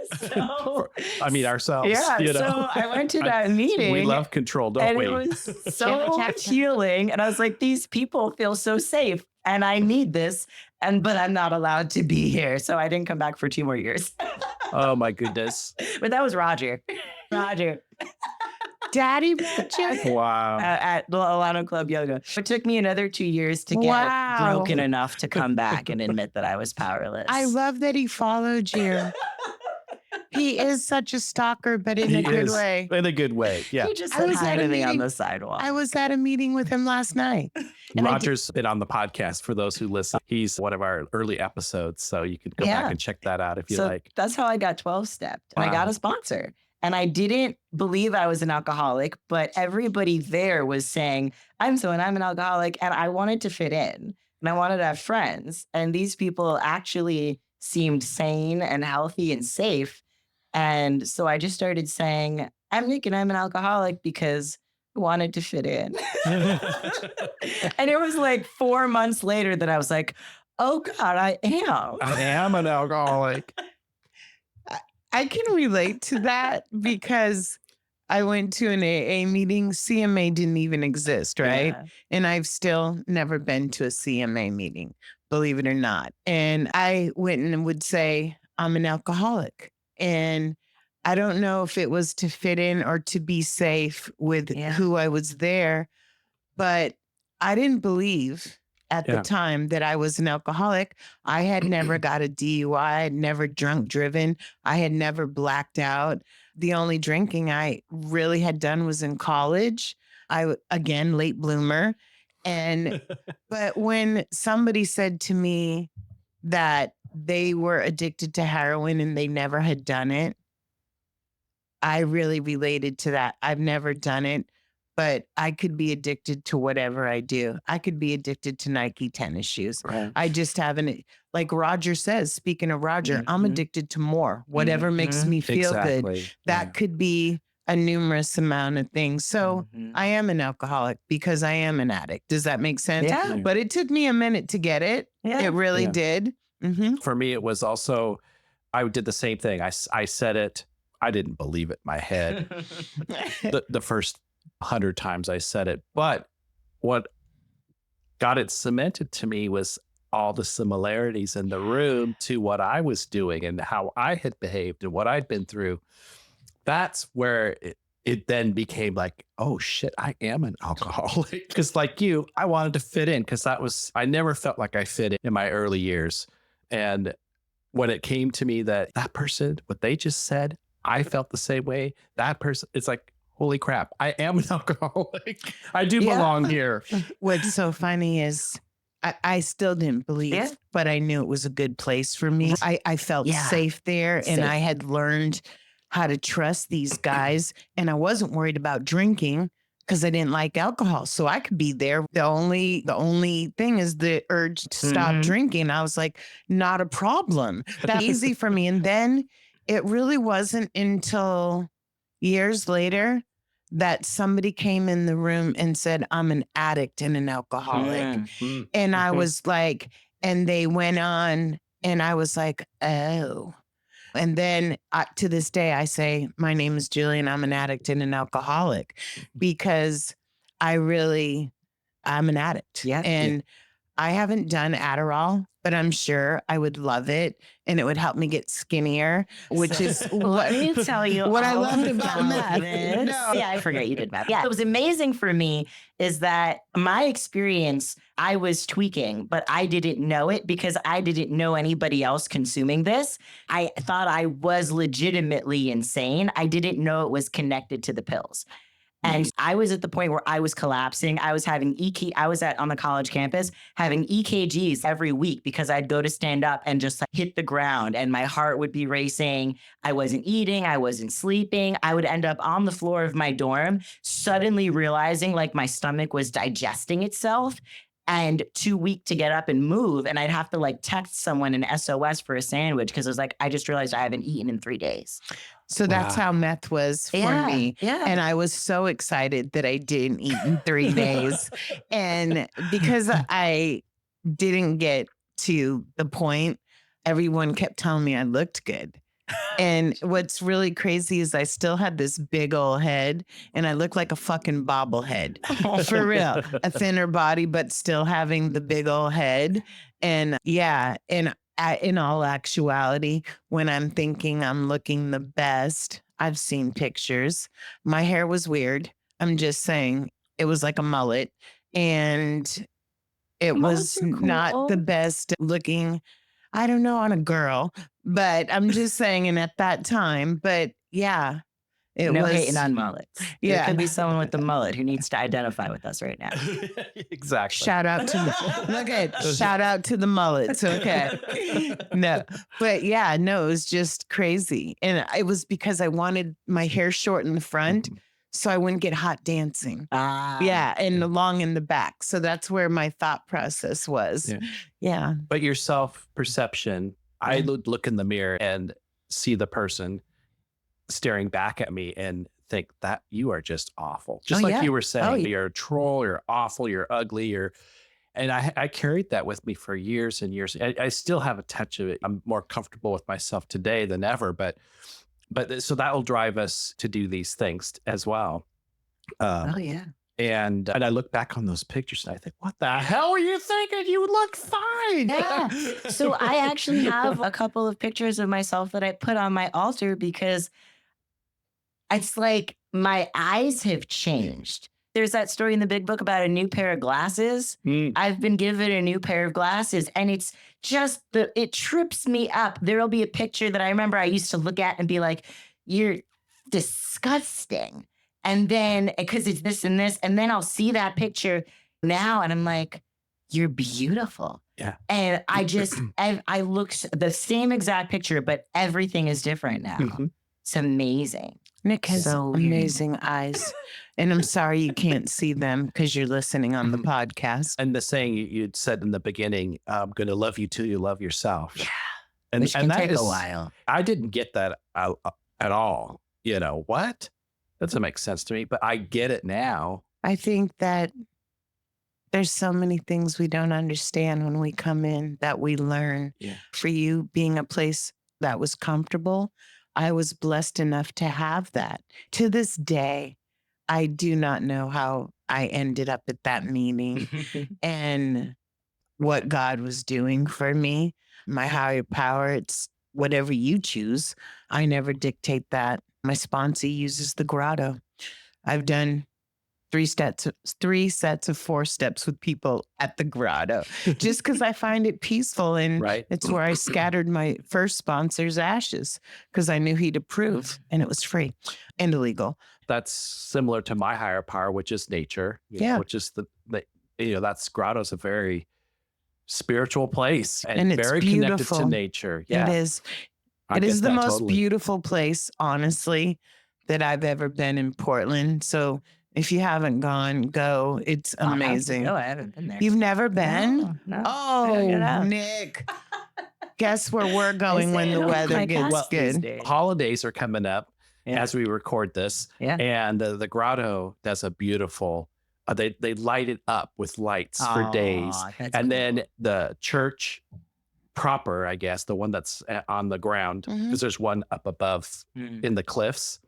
S4: Ourselves.
S5: Yeah. So I went to that meeting.
S4: We love control, don't
S5: and
S4: we?
S5: It was so healing. And I was like, these people feel so safe, and I need this. But I'm not allowed to be here. So I didn't come back for 2 more years.
S4: Oh my goodness.
S5: But that was Roger.
S2: Daddy Roger?
S4: Wow.
S5: At the Alano Club Yoga. It took me another 2 years to get broken enough to come back and admit that I was powerless.
S2: I love that he followed you. He is such a stalker, but in a good way.
S4: In a good way, yeah.
S5: He just said hi to me on the sidewalk.
S2: I was at a meeting with him last night.
S4: Roger's been on the podcast, for those who listen. He's one of our early episodes, so you can go back and check that out if you like.
S5: That's how I got 12-stepped. And
S4: Wow.
S5: I got a sponsor. And I didn't believe I was an alcoholic, but everybody there was saying, I'm an alcoholic, and I wanted to fit in, and I wanted to have friends. And these people actually seemed sane and healthy and safe. And so I just started saying, I'm Nick and I'm an alcoholic, because I wanted to fit in. And it was like 4 months later that I was like, oh God, I am.
S4: I am an alcoholic.
S2: I can relate to that, because I went to an AA meeting. CMA didn't even exist, right?
S5: Yeah.
S2: And I've still never been to a CMA meeting, believe it or not. And I went and would say, I'm an alcoholic. And I don't know if it was to fit in or to be safe with who I was there, but I didn't believe at the time that I was an alcoholic. I had never got a DUI. I had never drunk driven. I had never blacked out. The only drinking I really had done was in college. Again, late bloomer. But when somebody said to me that they were addicted to heroin and they never had done it, I really related to that. I've never done it, but I could be addicted to whatever I do. I could be addicted to Nike tennis shoes.
S4: Right.
S2: I just haven't, like Roger says, speaking of Roger, I'm addicted to more. Whatever makes me feel good. That could be a numerous amount of things. So I am an alcoholic because I am an addict. Does that make sense?
S5: Yeah.
S2: But it took me a minute to get it.
S5: Yeah.
S2: It really did.
S4: For me, it was also, I did the same thing. I said it. I didn't believe it in my head the first 100 times I said it. But what got it cemented to me was all the similarities in the room to what I was doing and how I had behaved and what I'd been through. That's where it then became like, oh shit, I am an alcoholic. Because like you, I wanted to fit in because I never felt like I fit in my early years. And when it came to me that person, what they just said, I felt the same way. That person, it's like, holy crap, I am an alcoholic. I do belong here.
S2: What's so funny is I still didn't believe, but I knew it was a good place for me. I felt safe there, and I had learned how to trust these guys, and I wasn't worried about drinking because I didn't like alcohol. So I could be there. The only thing is the urge to stop drinking. I was like, not a problem. That's easy for me. And then it really wasn't until years later that somebody came in the room and said, I'm an addict and an alcoholic. And I was like, and they went on, and I was like, oh. And then to this day, I say, my name is Julian. I'm an addict and an alcoholic because I'm an addict. And I haven't done Adderall, but I'm sure I would love it. And it would help me get skinnier, which is
S5: let me tell you
S2: what I loved about meth.
S5: No. Yeah, I forget you did meth. Yeah, what was amazing for me is that my experience, I was tweaking, but I didn't know it because I didn't know anybody else consuming this. I thought I was legitimately insane. I didn't know it was connected to the pills. And I was at the point where I was collapsing. I was having I was on the college campus having EKGs every week because I'd go to stand up and just like hit the ground and my heart would be racing. I wasn't eating. I wasn't sleeping. I would end up on the floor of my dorm, suddenly realizing like my stomach was digesting itself and too weak to get up and move. And I'd have to like text someone an SOS for a sandwich because it was like, I just realized I haven't eaten in 3 days.
S2: So that's how meth was for me.
S5: Yeah.
S2: And I was so excited that I didn't eat in 3 days. And because I didn't get to the point, everyone kept telling me I looked good. And what's really crazy is I still had this big old head and I looked like a fucking bobblehead. For real. A thinner body, but still having the big old head. And in all actuality, when I'm thinking I'm looking the best, I've seen pictures. My hair was weird. I'm just saying it was like a mullet and it was not the best looking, I don't know, on a girl, but I'm just saying, and at that time, but yeah. It
S5: no
S2: was
S5: hating on mullets.
S2: Yeah.
S5: There could be someone with the mullet who needs to identify with us right now.
S4: Exactly.
S2: Shout out to the mullets. Okay. No, but yeah, no, it was just crazy. And it was because I wanted my hair short in the front so I wouldn't get hot dancing. Yeah. And long in the back. So that's where my thought process was. Yeah.
S4: But your self-perception, I would look in the mirror and see the person staring back at me and think that you are just awful. Just you were saying, you're a troll, you're awful, you're ugly, and I carried that with me for years and years. I still have a touch of it. I'm more comfortable with myself today than ever, but so that will drive us to do these things as well. And I look back on those pictures and I think, what the hell were you thinking? You look fine.
S5: Yeah. So I actually have a couple of pictures of myself that I put on my altar because it's like my eyes have changed. There's that story in the big book about a new pair of glasses. I've been given a new pair of glasses and it's just it trips me up. There'll be a picture that I remember I used to look at and be like, you're disgusting. And then, because it's this and this, and then I'll see that picture now and I'm like, you're beautiful.
S4: Yeah.
S5: And I look the same exact picture, but everything is different now. It's amazing.
S2: Nick has amazing eyes. And I'm sorry you can't see them because you're listening on the podcast.
S4: And the saying you'd said in the beginning, I'm going to love you till you love yourself.
S5: Yeah.
S4: And
S5: Which can
S4: that
S5: take
S4: is
S5: a while.
S4: I didn't get that at all. You know, what? That doesn't make sense to me, but I get it now.
S2: I think that there's so many things we don't understand when we come in that we learn.
S4: Yeah.
S2: For you being a place that was comfortable, I was blessed enough to have that. To this day, I do not know how I ended up at that meeting. And what God was doing for me. My higher power, it's whatever you choose. I never dictate that. My sponsee uses the grotto. I've done three sets of 4 steps with people at the grotto just because I find it peaceful. And
S4: Right.
S2: it's where I scattered my first sponsor's ashes because I knew he'd approve, and it was free and illegal.
S4: That's similar to my higher power, which is nature.
S2: Yeah.
S4: Which is that's grotto's a very spiritual place
S2: And it's
S4: very connected
S2: beautiful.
S4: to nature. Yeah.
S2: It is.
S4: I
S2: It is
S4: get
S2: the
S4: that
S2: most
S4: totally.
S2: beautiful place, honestly, that I've ever been in Portland. So if you haven't gone, go. It's amazing.
S5: No, I haven't been there.
S2: You've never been?
S5: No.
S2: Oh,
S5: I gotta get out.
S2: Nick. Guess where we're
S5: I
S2: going when
S5: say
S2: the
S5: it on
S2: weather
S5: my
S2: gets
S5: cast these
S2: good.
S5: days.
S4: Holidays are coming up
S5: Yeah.
S4: as we record this.
S5: Yeah.
S4: And the grotto does a beautiful, they light it up with lights for days.
S5: Aw, that's
S4: And
S5: cool.
S4: then the church proper, I guess, the one that's on the ground, because there's one up above in the cliffs,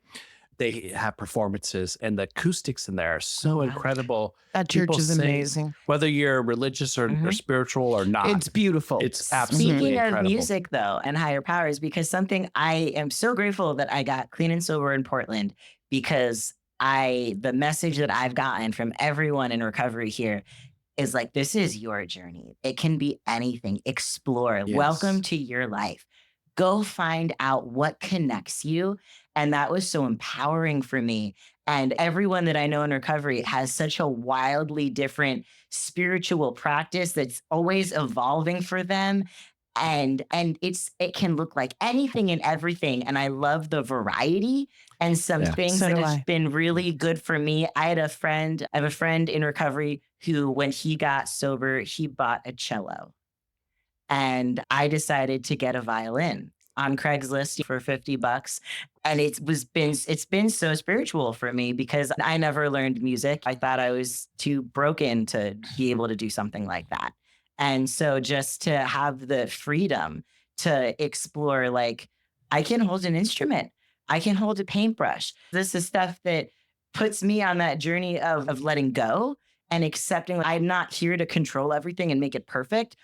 S4: they have performances, and the acoustics in there are so
S5: wow.
S4: incredible.
S2: That church
S4: People
S2: is
S4: sing,
S2: amazing.
S4: whether you're religious or spiritual or not.
S2: It's beautiful.
S4: It's absolutely
S5: Speaking
S4: incredible.
S5: of music, though, and higher powers, because something I am so grateful that I got clean and sober in Portland, because the message that I've gotten from everyone in recovery here is like, this is your journey. It can be anything. Explore.
S4: Yes.
S5: Welcome to your life. Go find out what connects you. And that was so empowering for me. And everyone that I know in recovery has such a wildly different spiritual practice that's always evolving for them. And it can look like anything and everything. And I love the variety and some things
S2: So
S5: that
S2: do
S5: has
S2: I.
S5: been really good for me. I have a friend in recovery who, when he got sober, he bought a cello. And I decided to get a violin on Craigslist for $50. And it's been so spiritual for me because I never learned music. I thought I was too broken to be able to do something like that. And so just to have the freedom to explore, like, I can hold an instrument, I can hold a paintbrush. This is stuff that puts me on that journey of letting go and accepting I'm not here to control everything and make it perfect.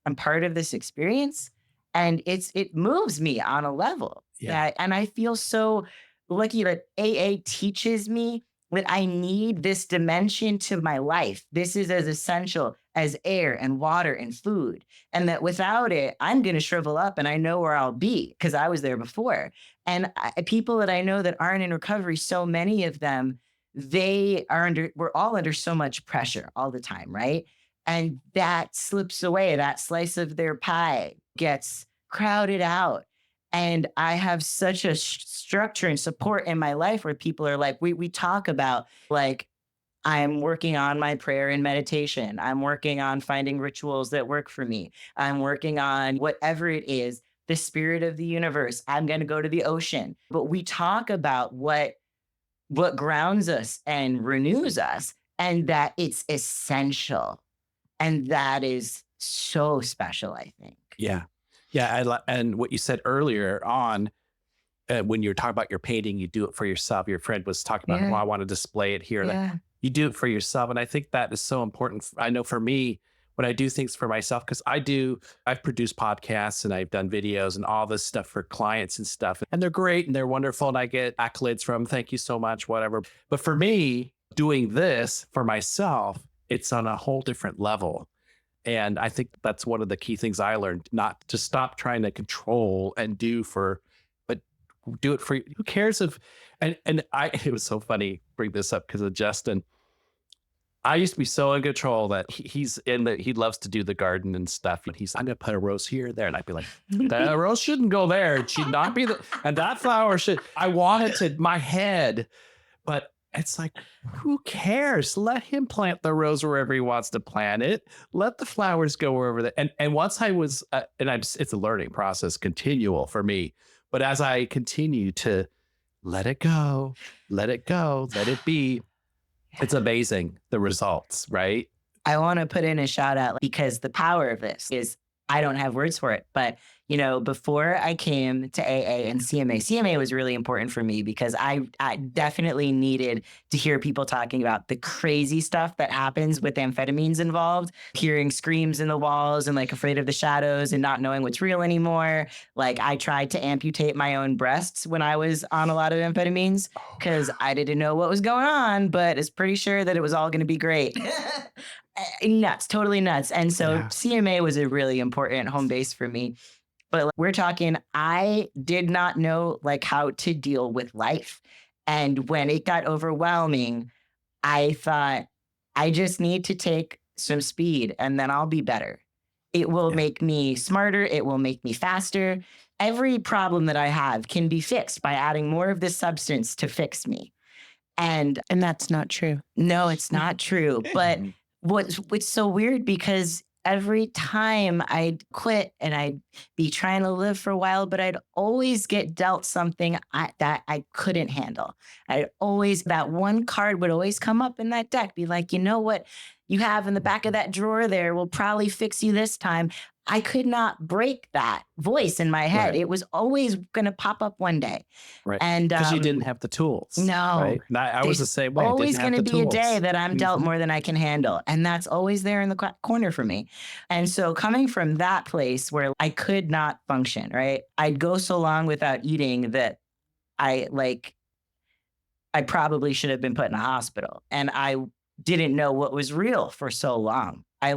S5: I'm part of this experience, and it moves me on a level and I feel so lucky that AA teaches me that I need this dimension to my life. This is as essential as air and water and food. And that without it, I'm going to shrivel up, and I know where I'll be because I was there before. And people that I know that aren't in recovery, so many of them, we're all under so much pressure all the time, right? And that slips away. That slice of their pie gets crowded out. And I have such a structure and support in my life where people are like, we talk about, like, I'm working on my prayer and meditation. I'm working on finding rituals that work for me. I'm working on whatever it is, the spirit of the universe. I'm going to go to the ocean. But we talk about what grounds us and renews us, and that it's essential. And that is so special, I think.
S4: Yeah. And what you said earlier on, when you're talking about your painting, you do it for yourself. Your friend was talking about, I want to display it here.
S5: Yeah.
S4: You do it for yourself. And I think that is so important. I know for me, when I do things for myself, because I've produced podcasts and I've done videos and all this stuff for clients and stuff. And they're great and they're wonderful. And I get accolades from them. Thank you so much, whatever. But for me, doing this for myself, it's on a whole different level. And I think that's one of the key things I learned, not to stop trying to control and but do it for you. Who cares if, it was so funny, bring this up because of Justin. I used to be so in control that he loves to do the garden and stuff. And I'm going to put a rose here, there. And I'd be like, that rose shouldn't go there. It should not be and that flower I wanted to, my head, but it's like, who cares? Let him plant the rose wherever he wants to plant it. Let the flowers go wherever and once I was, it's a learning process, continual for me. But as I continue to let it go, let it be, it's amazing, the results, right?
S5: I want to put in a shout out because the power of this is I don't have words for it. But, before I came to AA and CMA was really important for me because I definitely needed to hear people talking about the crazy stuff that happens with amphetamines involved, hearing screams in the walls and like afraid of the shadows and not knowing what's real anymore. Like I tried to amputate my own breasts when I was on a lot of amphetamines because I didn't know what was going on, but it's pretty sure that it was all going to be great. Nuts, totally nuts. And so
S4: Yeah.
S5: CMA was a really important home base for me. But we're talking, I did not know like how to deal with life. And when it got overwhelming, I thought, I just need to take some speed and then I'll be better. It will
S4: Yeah.
S5: make me smarter. It will make me faster. Every problem that I have can be fixed by adding more of this substance to fix me. And
S2: that's not true.
S5: no, it's not true. But
S4: Mhm.
S5: what's so weird because every time I'd quit and I'd be trying to live for a while, but I'd always get dealt something that I couldn't handle. That one card would always come up in that deck, be like, you know what you have in the back of that drawer there will probably fix you this time. I could not break that voice in my head.
S4: Right.
S5: It was always going to pop up one day.
S4: Right.
S5: And
S4: Because you didn't have the tools.
S5: no,
S4: Right. And I was the same way. I
S5: always
S4: didn't have
S5: going to
S4: the
S5: be a day
S4: tools.
S5: that I'm dealt
S4: Mhm.
S5: more than I can handle. And that's always there in the corner for me. And so coming from that place where I could not function, right? I'd go so long without eating that I probably should have been put in a hospital. And I didn't know what was real for so long. I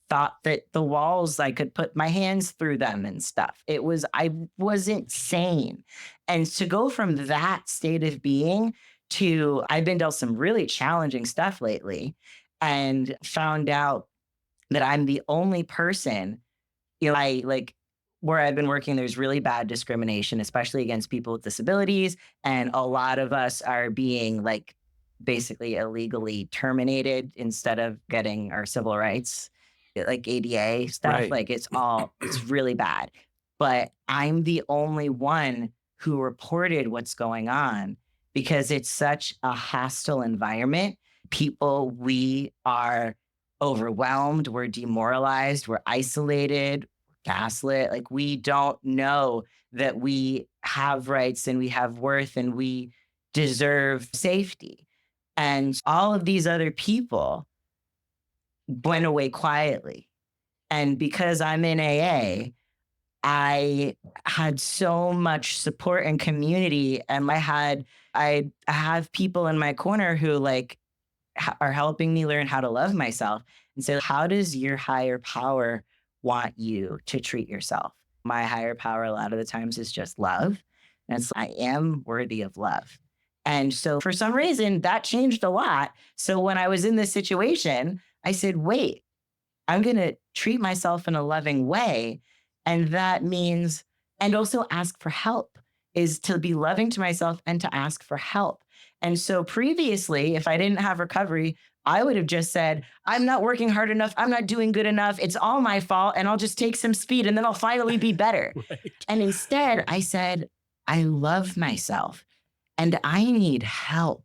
S5: thought that the walls, I could put my hands through them and stuff. I wasn't sane. And to go from that state of being to, I've been dealt some really challenging stuff lately and found out that I'm the only person, where I've been working, there's really bad discrimination, especially against people with disabilities. And a lot of us are being basically illegally terminated instead of getting our civil rights, like ADA stuff.
S4: Right.
S5: It's really bad. But I'm the only one who reported what's going on because it's such a hostile environment. We are overwhelmed, we're demoralized, we're isolated, gaslit. Like we don't know that we have rights and we have worth and we deserve safety. And all of these other people went away quietly. And because I'm in AA, I had so much support and community. And I have people in my corner who are helping me learn how to love myself. And so how does your higher power want you to treat yourself? My higher power a lot of the times is just love. And I am worthy of love. And so for some reason that changed a lot. So when I was in this situation, I said, wait, I'm going to treat myself in a loving way. And that means, and also ask for help, is to be loving to myself and to ask for help. And so previously, if I didn't have recovery, I would have just said, I'm not working hard enough. I'm not doing good enough. It's all my fault. And I'll just take some speed and then I'll finally be better.
S4: Right.
S5: And instead I said, I love myself and I need help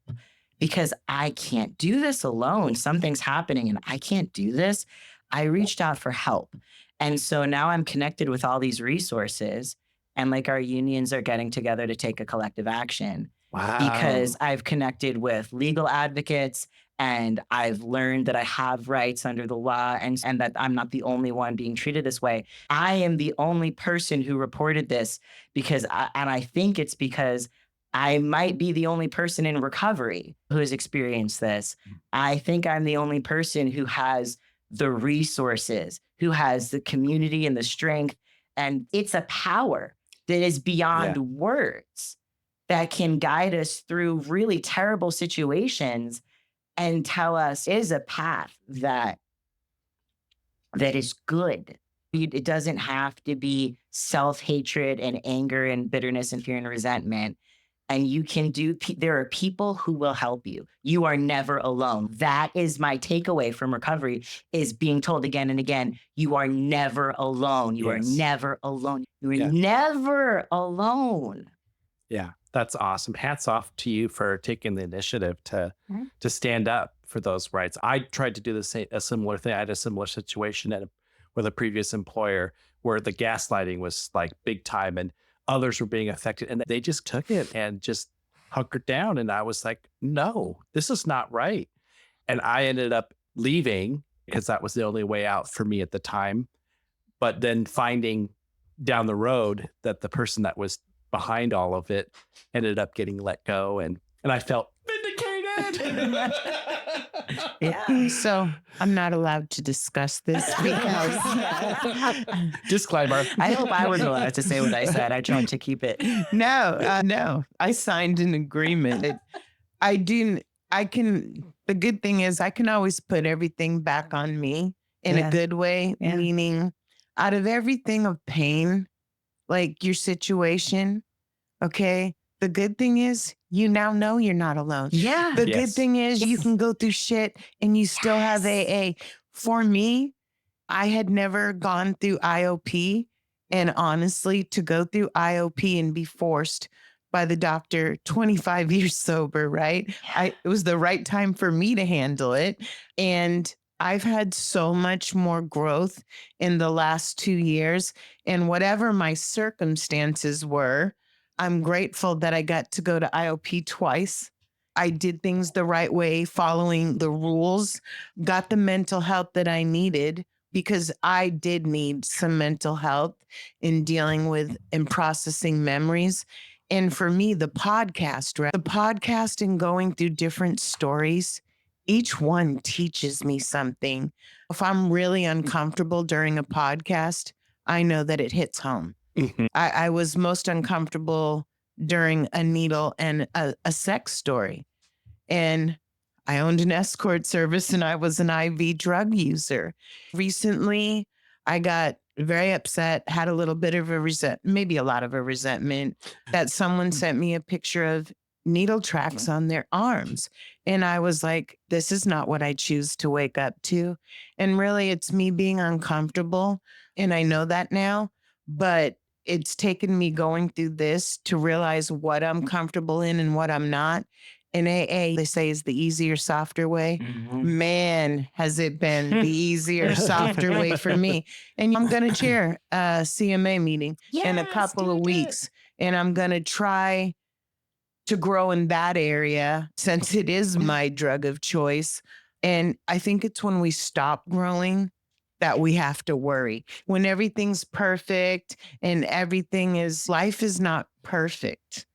S5: because I can't do this alone. Something's happening and I can't do this. I reached out for help. And so now I'm connected with all these resources and our unions are getting together to take a collective action.
S4: Wow.
S5: Because I've connected with legal advocates and I've learned that I have rights under the law and that I'm not the only one being treated this way. I am the only person who reported this and I think it's because I might be the only person in recovery who has experienced this. I think I'm the only person who has the resources, who has the community and the strength. And it's a power that is beyond words that can guide us through really terrible situations and tell us is a path that is good. It doesn't have to be self-hatred and anger and bitterness and fear and resentment. And there are people who will help you. You are never alone. That is my takeaway from recovery, is being told again and again, you are never alone. You are never alone. You are never alone.
S4: Yeah, that's awesome. Hats off to you for taking the initiative to stand up for those rights. I tried to do a similar thing. I had a similar situation with a previous employer where the gaslighting was like big time and others were being affected. And they just took it and just hunkered down. And I was like, no, this is not right. And I ended up leaving because that was the only way out for me at the time. But then finding down the road that the person that was behind all of it ended up getting let go. And I felt vindicated.
S5: Yeah.
S2: So I'm not allowed to discuss this because
S4: Disclaimer.
S5: I hope I was allowed to say what I said. I tried to keep it.
S2: no, I signed an agreement. The good thing is I can always put everything back on me in a good way, meaning out of everything of pain, like your situation, okay? The good thing is you now know you're not alone.
S5: Yeah.
S2: The good thing is you can go through shit and you still have AA. For me, I had never gone through IOP. And honestly, to go through IOP and be forced by the doctor, 25 years sober, right? It was the right time for me to handle it. And I've had so much more growth in the last 2 years. And whatever my circumstances were, I'm grateful that I got to go to IOP twice. I did things the right way, following the rules, got the mental help that I needed because I did need some mental help in dealing with and processing memories. And for me, the podcast and going through different stories, each one teaches me something. If I'm really uncomfortable during a podcast, I know that it hits home.
S4: Mm-hmm.
S2: I was most uncomfortable during a needle and a sex story. And I owned an escort service and I was an IV drug user. Recently, I got very upset, had a little bit of maybe a lot of a resentment that someone sent me a picture of needle tracks on their arms. And I was like, this is not what I choose to wake up to. And really, it's me being uncomfortable. And I know that now, but it's taken me going through this to realize what I'm comfortable in and what I'm not. In AA, they say is the easier, softer way.
S5: Mm-hmm.
S2: Man, has it been the easier, softer way for me. And I'm going to chair a CMA meeting in a couple of weeks. And I'm going to try to grow in that area since it is my drug of choice. And I think it's when we stop growing that we have to worry. When everything's perfect and life is not perfect.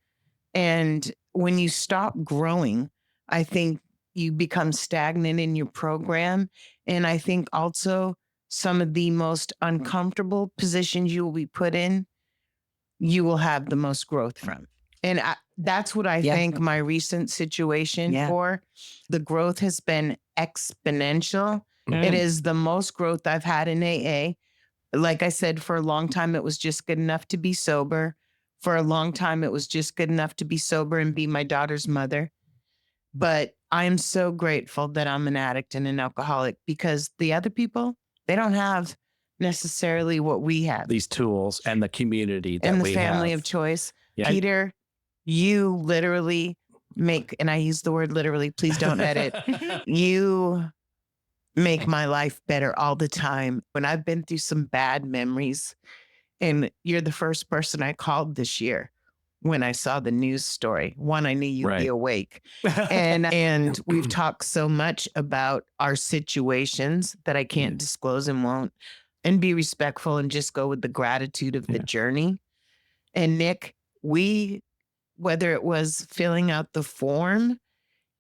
S2: And when you stop growing, I think you become stagnant in your program. And I think also some of the most uncomfortable positions you will be put in, you will have the most growth from. And that's what I thank my recent situation for. The growth has been exponential. It is the most growth I've had in AA. Like I said, for a long time, it was just good enough to be sober. For a long time, it was just good enough to be sober and be my daughter's mother. But I'm so grateful that I'm an addict and an alcoholic because the other people, they don't have necessarily what we have.
S4: These tools and the community that
S2: and the
S4: we
S2: family
S4: have.
S2: of choice.
S4: Yeah.
S2: Peter, you literally make, and I use the word literally, please don't edit. You make my life better all the time. When I've been through some bad memories, and you're the first person I called this year when I saw the news story. One, I knew you'd be awake. And we've talked so much about our situations that I can't disclose and won't, and be respectful and just go with the gratitude of the journey. And Nick, whether it was filling out the form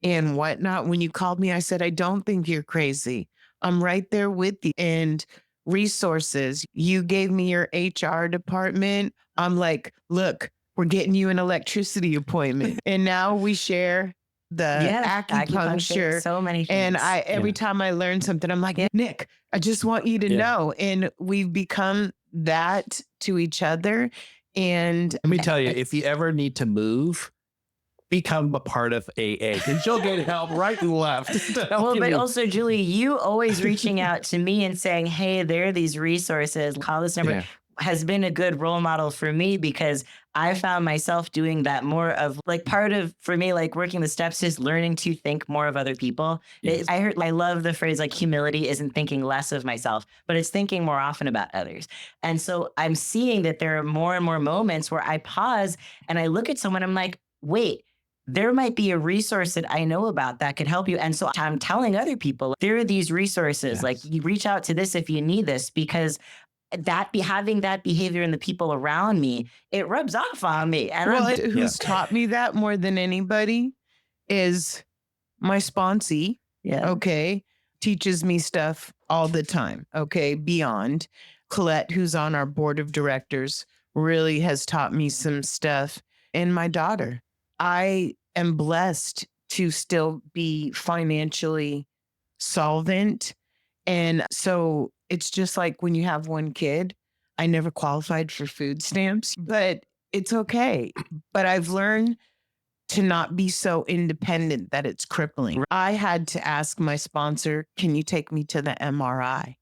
S2: and whatnot, when you called me, I said, I don't think you're crazy. I'm right there with you. And resources, you gave me your HR department. I'm like, look, we're getting you an electricity appointment. And now we share the acupuncture.
S5: So many things.
S2: And every time I learn something, I'm like, Nick, I just want you to know. And we've become that to each other. And
S4: let me tell you, if you ever need to move, become a part of AA because you'll get help right and left.
S5: Well, but also, Julie, you always reaching out to me and saying, hey, there are these resources, call this number. has been a good role model for me because I found myself doing that more of like part of, for me, like working the steps is learning to think more of other people.
S4: Yes.
S5: I love the phrase like humility isn't thinking less of myself, but it's thinking more often about others. And so I'm seeing that there are more and more moments where I pause and I look at someone, I'm like, wait, there might be a resource that I know about that could help you. And so I'm telling other people there are these resources, like
S4: Yes.
S5: you reach out to this if you need this, because having that behavior in the people around me, it rubs off on me. And
S2: Well,
S5: I'm
S2: who's taught me that more than anybody is my sponsee.
S5: yeah.
S2: Okay. Teaches me stuff all the time. Okay. Beyond Colette, who's on our board of directors, really has taught me some stuff. And my daughter, I am blessed to still be financially solvent. And so it's just like when you have one kid, I never qualified for food stamps, but it's okay. But I've learned to not be so independent that it's crippling. I had to ask my sponsor, can you take me to the MRI?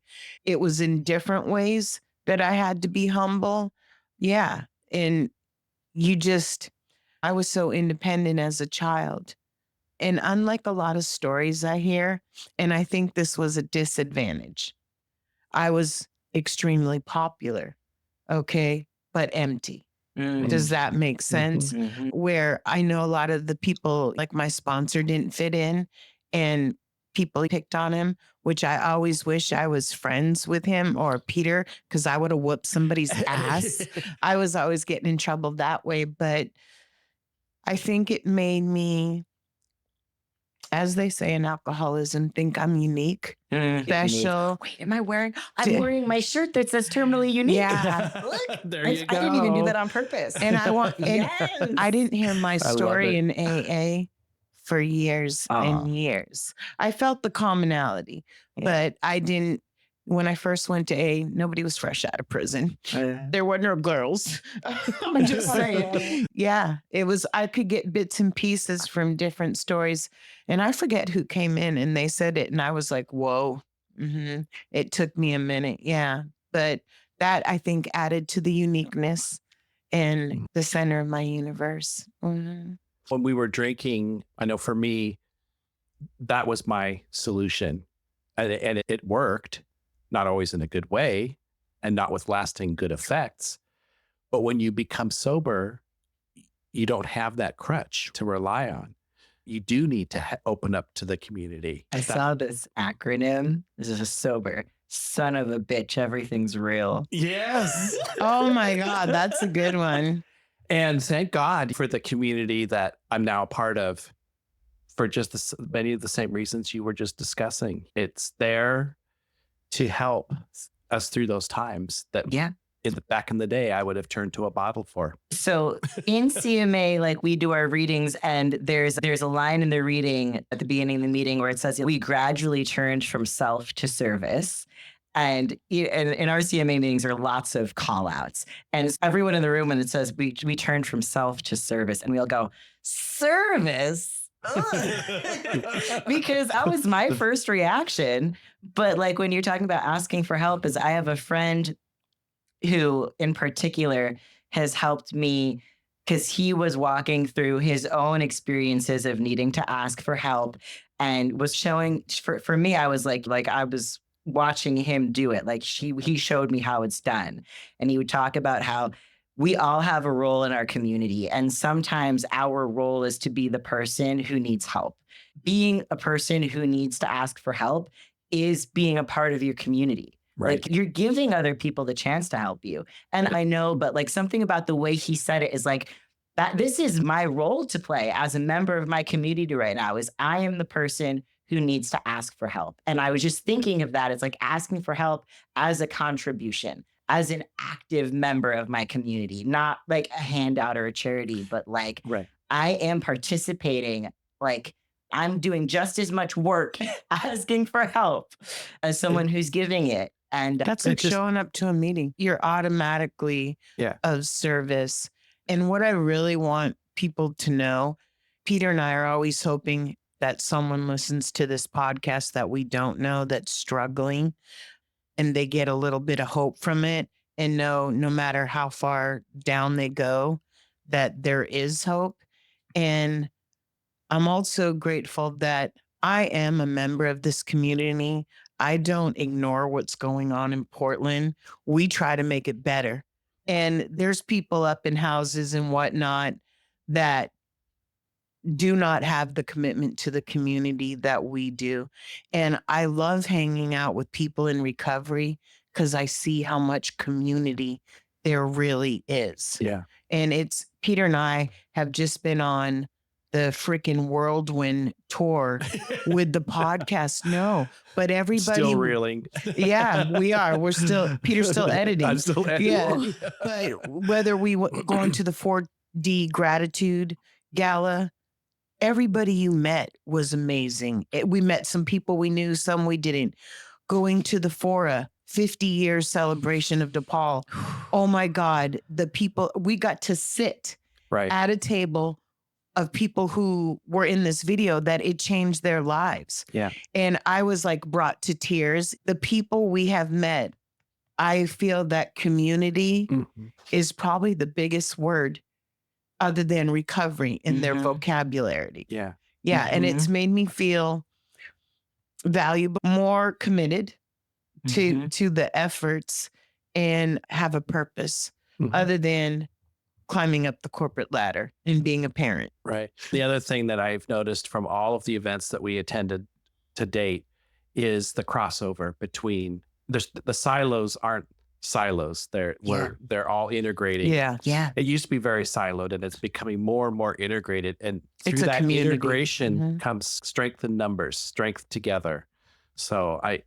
S2: It was in different ways that I had to be humble. Yeah. And I was so independent as a child. And unlike a lot of stories I hear, and I think this was a disadvantage, I was extremely popular, okay, but empty. Does that make sense?
S5: Mhm.
S2: Where I know a lot of the people, like my sponsor, didn't fit in and people picked on him, which I always wish I was friends with him or Peter, because I would have whooped somebody's ass. I was always getting in trouble that way. But I think it made me, as they say in alcoholism, think I'm unique, special.
S5: Wait, am I wearing? I'm
S2: Di-
S5: wearing my shirt that says terminally unique.
S2: Yeah.
S5: Look,
S4: There
S5: I
S4: you go.
S5: didn't even do that on purpose.
S2: And I want, and
S5: Yes.
S2: I didn't hear my
S4: love
S2: story
S4: it.
S2: in AA for years
S5: Aw.
S2: and years. I felt the commonality,
S5: Yeah.
S2: but I didn't. When I first went to AA, nobody was fresh out of prison. There were no girls. I'm just saying. Yeah, it was, I could get bits and pieces from different stories. And I forget who came in and they said it. And I was like, whoa. It took me a minute. Yeah. But that I think added to the uniqueness and the center of my universe.
S4: When we were drinking, I know for me, that was my solution. And it worked, not always in a good way and not with lasting good effects. But when you become sober, you don't have that crutch to rely on. You do need to open up to the community.
S5: I saw this acronym. This is a sober. Son of a bitch, everything's real.
S4: Yes.
S2: Oh my God, that's a good one.
S4: And thank God for the community that I'm now a part of for just many of the same reasons you were just discussing. It's there to help us through those times that
S5: Yeah.
S4: back in the day, I would have turned to a bottle for.
S5: So in CMA, like we do our readings, and there's a line in the reading at the beginning of the meeting where it says we gradually turned from self to service. And in our CMA meetings, there are lots of call outs. And it's everyone in the room, and it says we turned from self to service. And we all go, service? Because that was my first reaction. But like when you're talking about asking for help, is I have a friend who in particular has helped me because he was walking through his own experiences of needing to ask for help and was showing for me, I was like I was watching him do it. Like he showed me how it's done. And he would talk about how we all have a role in our community. And sometimes our role is to be the person who needs help. Being a person who needs to ask for help is being a part of your community.
S4: Right.
S5: Like you're giving other people the chance to help you. And I know, but like something about the way he said it is like that this is my role to play as a member of my community right now is I am the person who needs to ask for help. And I was just thinking of that as like asking for help as a contribution, as an active member of my community, not like a handout or a charity, but like
S4: Right.
S5: I am participating, like I'm doing just as much work asking for help as someone who's giving it. And
S2: That's like showing up to a meeting. You're automatically of service. And what I really want people to know, Peter and I are always hoping that someone listens to this podcast that we don't know that's struggling and they get a little bit of hope from it. and know no matter how far down they go, that there is hope. And I'm also grateful that I am a member of this community. I don't ignore what's going on in Portland. We try to make it better. And there's people up in houses and whatnot that do not have the commitment to the community that we do. And I love hanging out with people in recovery because I see how much community there really is.
S4: Yeah.
S2: And it's Peter and I have just been on the freaking whirlwind tour with the podcast. No, but everybody
S4: Still reeling.
S2: Yeah, we are. We're still, Peter's still editing.
S4: I'm still editing.
S2: Yeah. But whether we going to the 4D gratitude gala, everybody you met was amazing. We met some people we knew, some we didn't. Going to the Fora 50-year celebration of DePaul. Oh my God, the people, we got to sit
S4: Right.
S2: at a table of people who were in this video that it changed their lives.
S4: Yeah.
S2: And I was like brought to tears. The people we have met, I feel that community is probably the biggest word other than recovery in their vocabulary.
S4: Yeah.
S2: Yeah. And it's made me feel valuable, more committed to the efforts and have a purpose other than climbing up the corporate ladder and being a parent.
S4: Right. The other thing that I've noticed from all of the events that we attended to date is the crossover between the silos aren't silos. They're all integrating.
S2: Yeah.
S5: Yeah.
S4: It used to be very siloed and it's becoming more and more integrated. And through
S2: It's a
S4: that
S2: community.
S4: integration comes strength in numbers, strength together. So I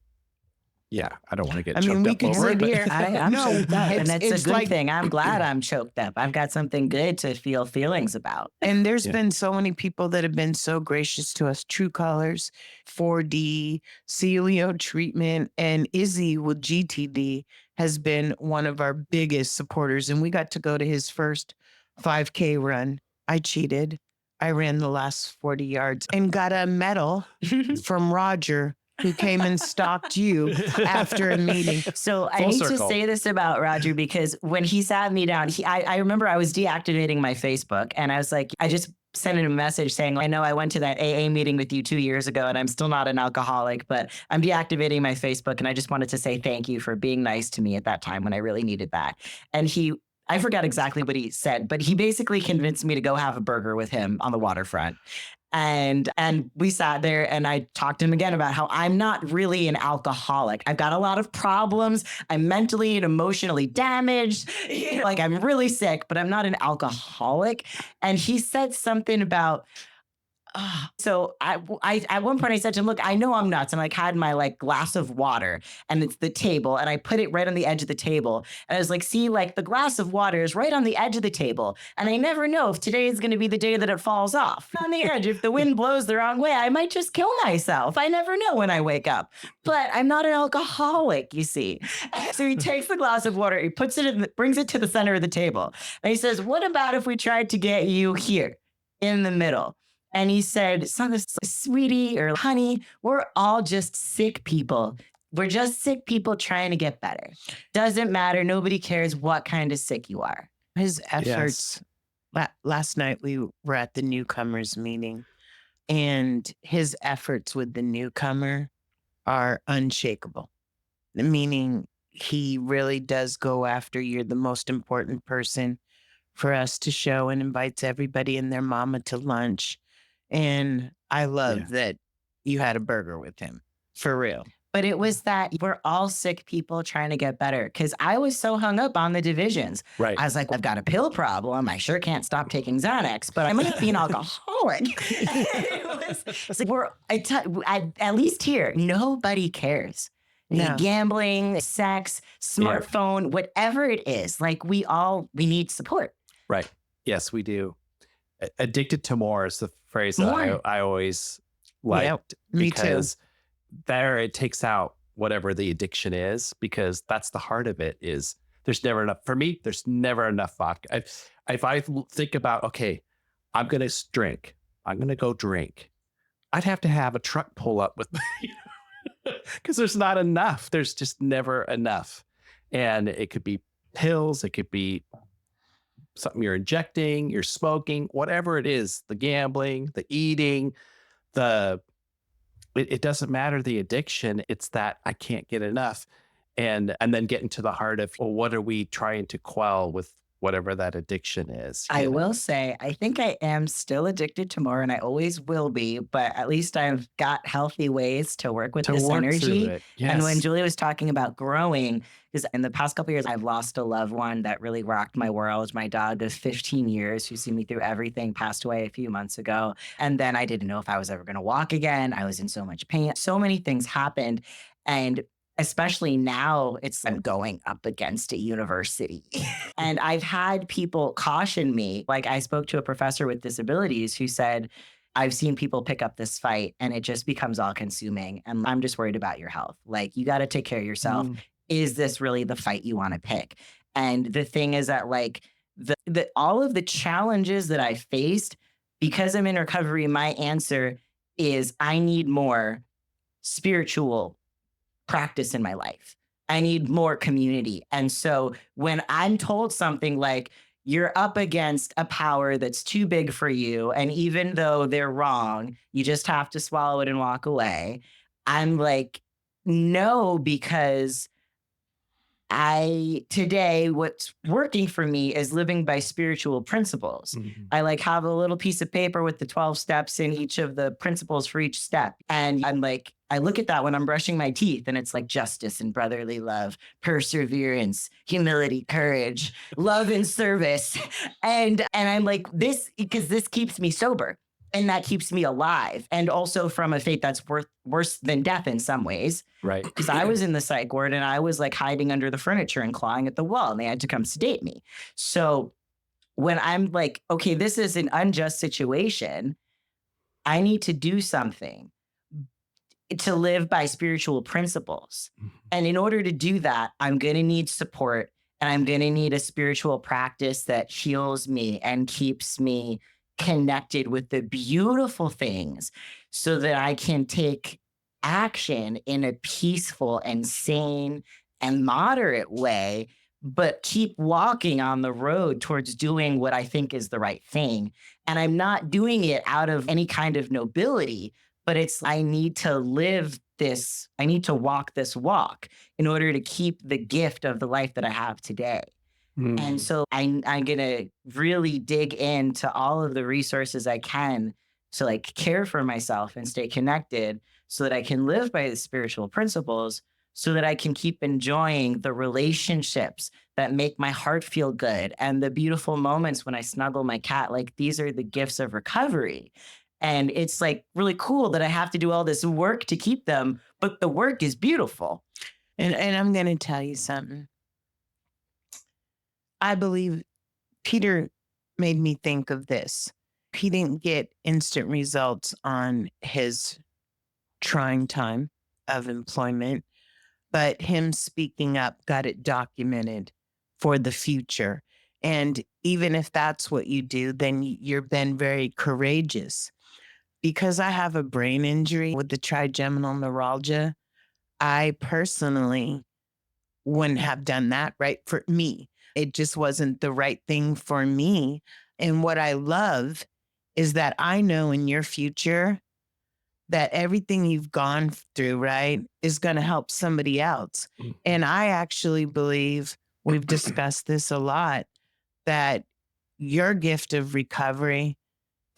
S4: don't want to get choked
S2: we
S4: up
S2: could
S4: over it,
S2: sit
S4: but
S2: here.
S5: I'm
S2: No,
S5: choked up, and
S2: it's-
S5: that's
S2: it's
S5: a good
S2: like-
S5: thing. I'm glad I'm choked up. I've got something good to feel feelings about.
S2: And there's
S4: Yeah.
S2: been so many people that have been so gracious to us. True Colors, 4D, Celio Treatment, and Izzy with GTD has been one of our biggest supporters. And we got to go to his first 5K run. I cheated. I ran the last 40 yards and got a medal from Roger, who came and stalked you after a meeting.
S5: So I
S4: Full
S5: need
S4: circle.
S5: to say this about Roger because when he sat me down, I remember I was deactivating my Facebook and I was like, I just sent him a message saying, I know I went to that AA meeting with you 2 years ago and I'm still not an alcoholic, but I'm deactivating my Facebook. And I just wanted to say thank you for being nice to me at that time when I really needed that. And I forgot exactly what he said, but he basically convinced me to go have a burger with him on the waterfront. And we sat there and I talked to him again about how I'm not really an alcoholic. I've got a lot of problems. I'm mentally and emotionally damaged. Like I'm really sick, but I'm not an alcoholic. And he said something about, so I at one point I said to him, look, I know I'm nuts. And I had my glass of water and it's the table and I put it right on the edge of the table. And I was like, see, the glass of water is right on the edge of the table. And I never know if today is going to be the day that it falls off. On the edge, if the wind blows the wrong way, I might just kill myself. I never know when I wake up. But I'm not an alcoholic, you see. So he takes the glass of water, he puts it brings it to the center of the table. And he says, what about if we tried to get you here in the middle? And he said, sweetie or honey, we're all just sick people. We're just sick people trying to get better. Doesn't matter. Nobody cares what kind of sick you are.
S2: His efforts. Last night we were at the newcomers meeting, and his efforts with the newcomer are unshakable. Meaning he really does go after you're the most important person for us to show, and invites everybody and their mama to lunch. And I love that you had a burger with him, for real.
S5: But it was that we're all sick people trying to get better. Because I was so hung up on the divisions.
S4: Right.
S5: I was like, I've got a pill problem. I sure can't stop taking Xanax, but I might be an alcoholic. It's like at least here, nobody cares.
S2: No.
S5: Gambling, sex, smartphone, whatever it is, we need support.
S4: Right. Yes, we do. Addicted to more is the phrase that I always liked.
S2: Me too.
S4: Because there it takes out whatever the addiction is, because that's the heart of it. Is there's never enough for me. There's never enough vodka. If I think about, okay, I'm going to drink, I'm going to go drink, I'd have to have a truck pull up with me because there's not enough. There's just never enough. And it could be pills, it could be something you're injecting, you're smoking, whatever it is, the gambling, the eating, it doesn't matter the addiction. It's that I can't get enough. And then getting to the heart of, well, what are we trying to quell with whatever that addiction is?
S5: I will say, I think I am still addicted to more and I always will be, but at least I've got healthy ways to work with
S4: To
S5: this
S4: work through
S5: energy.
S4: it.
S5: And when
S4: Yes.
S5: Julia was talking about growing, because in the past couple of years, I've lost a loved one that really rocked my world. My dog of 15 years, who's seen me through everything, passed away a few months ago. And then I didn't know if I was ever going to walk again. I was in so much pain. So many things happened. And especially now, I'm going up against a university. And I've had people caution me. Like I spoke to a professor with disabilities who said, I've seen people pick up this fight and it just becomes all consuming. And I'm just worried about your health. Like you got to take care of yourself. Is this really the fight you want to pick? And the thing is that like the all of the challenges that I faced because I'm in recovery, my answer is I need more spiritual practice in my life. I need more community. And so when I'm told something like, you're up against a power that's too big for you, and even though they're wrong, you just have to swallow it and walk away, I'm like, no, because today, what's working for me is living by spiritual principles. I like have a little piece of paper with the 12 steps in each of the principles for each step. And I'm like, I look at that when I'm brushing my teeth and it's like justice and brotherly love, perseverance, humility, courage, love and service. And I'm like this, because this keeps me sober. And that keeps me alive. And also from a fate that's worse than death in some ways.
S4: Right.
S5: Because I was in the psych ward and I was like hiding under the furniture and clawing at the wall and they had to come sedate me. So when I'm like, okay, this is an unjust situation, I need to do something to live by spiritual principles. And in order to do that, I'm going to need support and I'm going to need a spiritual practice that heals me and keeps me connected with the beautiful things so that I can take action in a peaceful and sane and moderate way, but keep walking on the road towards doing what I think is the right thing. And I'm not doing it out of any kind of nobility, but I need to live this, I need to walk this walk in order to keep the gift of the life that I have today. And so I'm going to really dig into all of the resources I can to like care for myself and stay connected so that I can live by the spiritual principles so that I can keep enjoying the relationships that make my heart feel good and the beautiful moments when I snuggle my cat. Like these are the gifts of recovery. And it's like really cool that I have to do all this work to keep them, but the work is beautiful.
S2: And I'm going to tell you something. I believe Peter made me think of this. He didn't get instant results on his trying time of employment, but him speaking up got it documented for the future. And even if that's what you do, then you've been very courageous. Because I have a brain injury with the trigeminal neuralgia, I personally wouldn't have done that right for me. It just wasn't the right thing for me. And what I love is that I know in your future that everything you've gone through, right, is going to help somebody else. And I actually believe, we've discussed this a lot, that your gift of recovery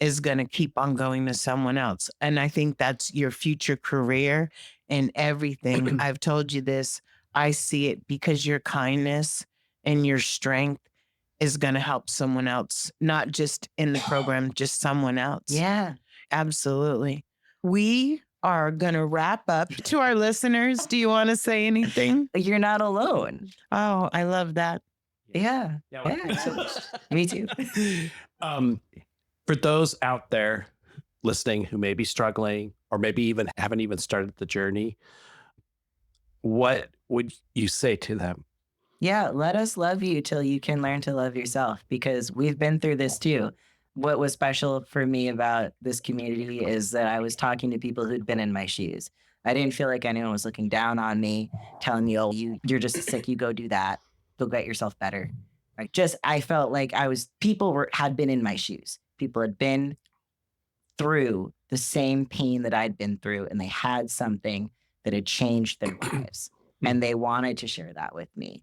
S2: is going to keep on going to someone else. And I think that's your future career and everything. I've told you this. I see it because your kindness and your strength is going to help someone else, not just in the program, just someone else.
S5: Yeah.
S2: Absolutely. We are going to wrap up. To our listeners, do you want to say anything?
S5: You're not alone.
S2: Oh, I love that.
S5: Yeah. Me too.
S4: For those out there listening who may be struggling or maybe even haven't even started the journey, what would you say to them?
S5: Yeah, let us love you till you can learn to love yourself, because we've been through this too. What was special for me about this community is that I was talking to people who'd been in my shoes. I didn't feel like anyone was looking down on me, telling me, oh, you're just sick, you go do that. Go get yourself better. Right? I felt like had been in my shoes. People had been through the same pain that I'd been through, and they had something that had changed their lives, and they wanted to share that with me.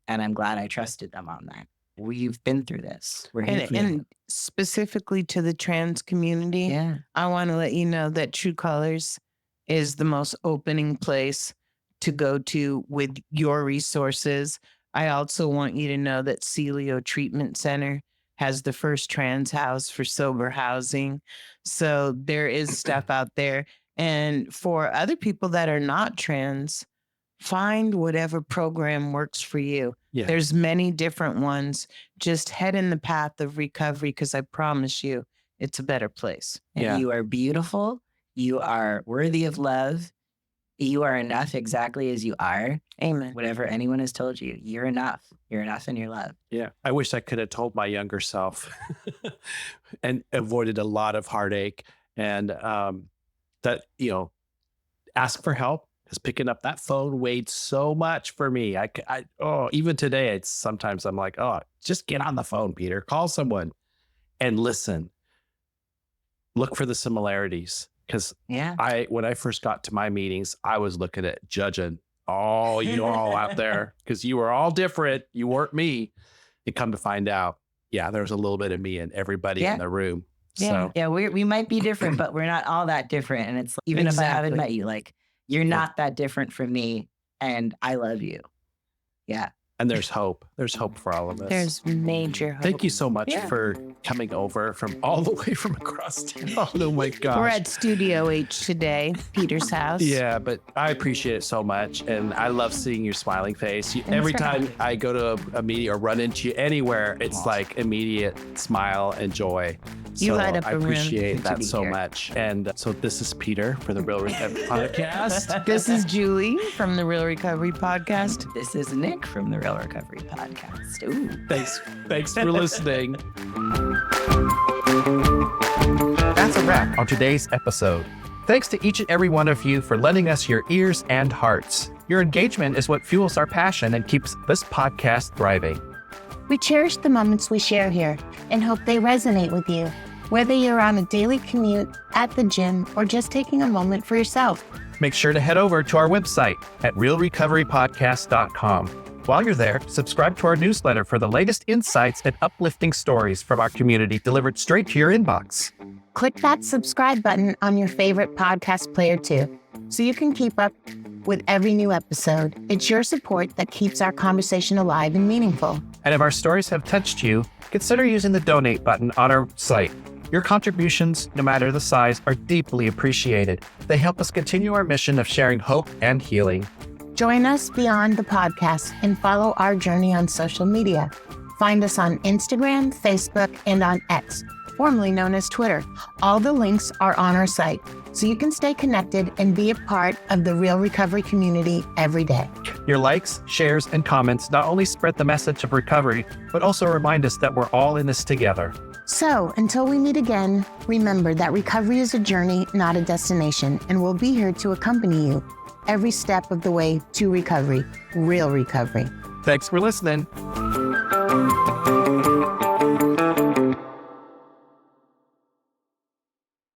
S5: And I'm glad I trusted them on that. We've been through this. We're here for you.
S2: And specifically to the trans community,
S5: Yeah.
S2: I want to let you know that True Colors is the most opening place to go to with your resources. I also want you to know that Celio Treatment Center has the first trans house for sober housing. So there is stuff out there. And for other people that are not trans, find whatever program works for you.
S4: Yeah.
S2: There's many different ones. Just head in the path of recovery, because I promise you it's a better place.
S5: And you are beautiful. You are worthy of love. You are enough exactly as you are.
S2: Amen.
S5: Whatever anyone has told you, you're enough. You're enough in your love.
S4: Yeah. I wish I could have told my younger self and avoided a lot of heartache, and that, ask for help, because picking up that phone weighed so much for me. Even today, sometimes I'm like, just get on the phone, Peter, call someone and listen. Look for the similarities. Because when I first got to my meetings, I was looking at judging all out there, because you were all different. You weren't me. You come to find out, there was a little bit of me in everybody in the room.
S5: Yeah.
S4: So.
S5: We might be different, but we're not all that different. And it's even if I haven't met you, like, you're not that different from me, and I love you. Yeah.
S4: And there's hope. There's hope for all of us.
S2: There's major hope.
S4: Thank you so much for coming over from all the way from across town. Oh my gosh.
S2: We're at Studio H today, Peter's house.
S4: Yeah, but I appreciate it so much. And I love seeing your smiling face. Every time I go to a meeting or run into you anywhere, it's like immediate smile and joy.
S2: You light up
S4: I
S2: a room.
S4: appreciate that so much. And so this is Peter for the Real Recovery Podcast.
S2: This is Julie from the Real Recovery Podcast.
S5: This is Nick from the Real Recovery Podcast. Ooh.
S4: Thanks for listening.
S3: That's a wrap on today's episode. Thanks to each and every one of you for lending us your ears and hearts. Your engagement is what fuels our passion and keeps this podcast thriving.
S6: We cherish the moments we share here and hope they resonate with you, whether you're on a daily commute, at the gym, or just taking a moment for yourself.
S3: Make sure to head over to our website at realrecoverypodcast.com. While you're there, subscribe to our newsletter for the latest insights and uplifting stories from our community delivered straight to your inbox.
S6: Click that subscribe button on your favorite podcast player too, so you can keep up with every new episode. It's your support that keeps our conversation alive and meaningful.
S3: And if our stories have touched you, consider using the donate button on our site. Your contributions, no matter the size, are deeply appreciated. They help us continue our mission of sharing hope and healing.
S6: Join us beyond the podcast and follow our journey on social media. Find us on Instagram, Facebook, and on X, formerly known as Twitter. All the links are on our site, so you can stay connected and be a part of the Real Recovery community every day.
S3: Your likes, shares, and comments not only spread the message of recovery, but also remind us that we're all in this together.
S6: So, until we meet again, remember that recovery is a journey, not a destination, and we'll be here to accompany you every step of the way to recovery, real recovery.
S3: Thanks for listening.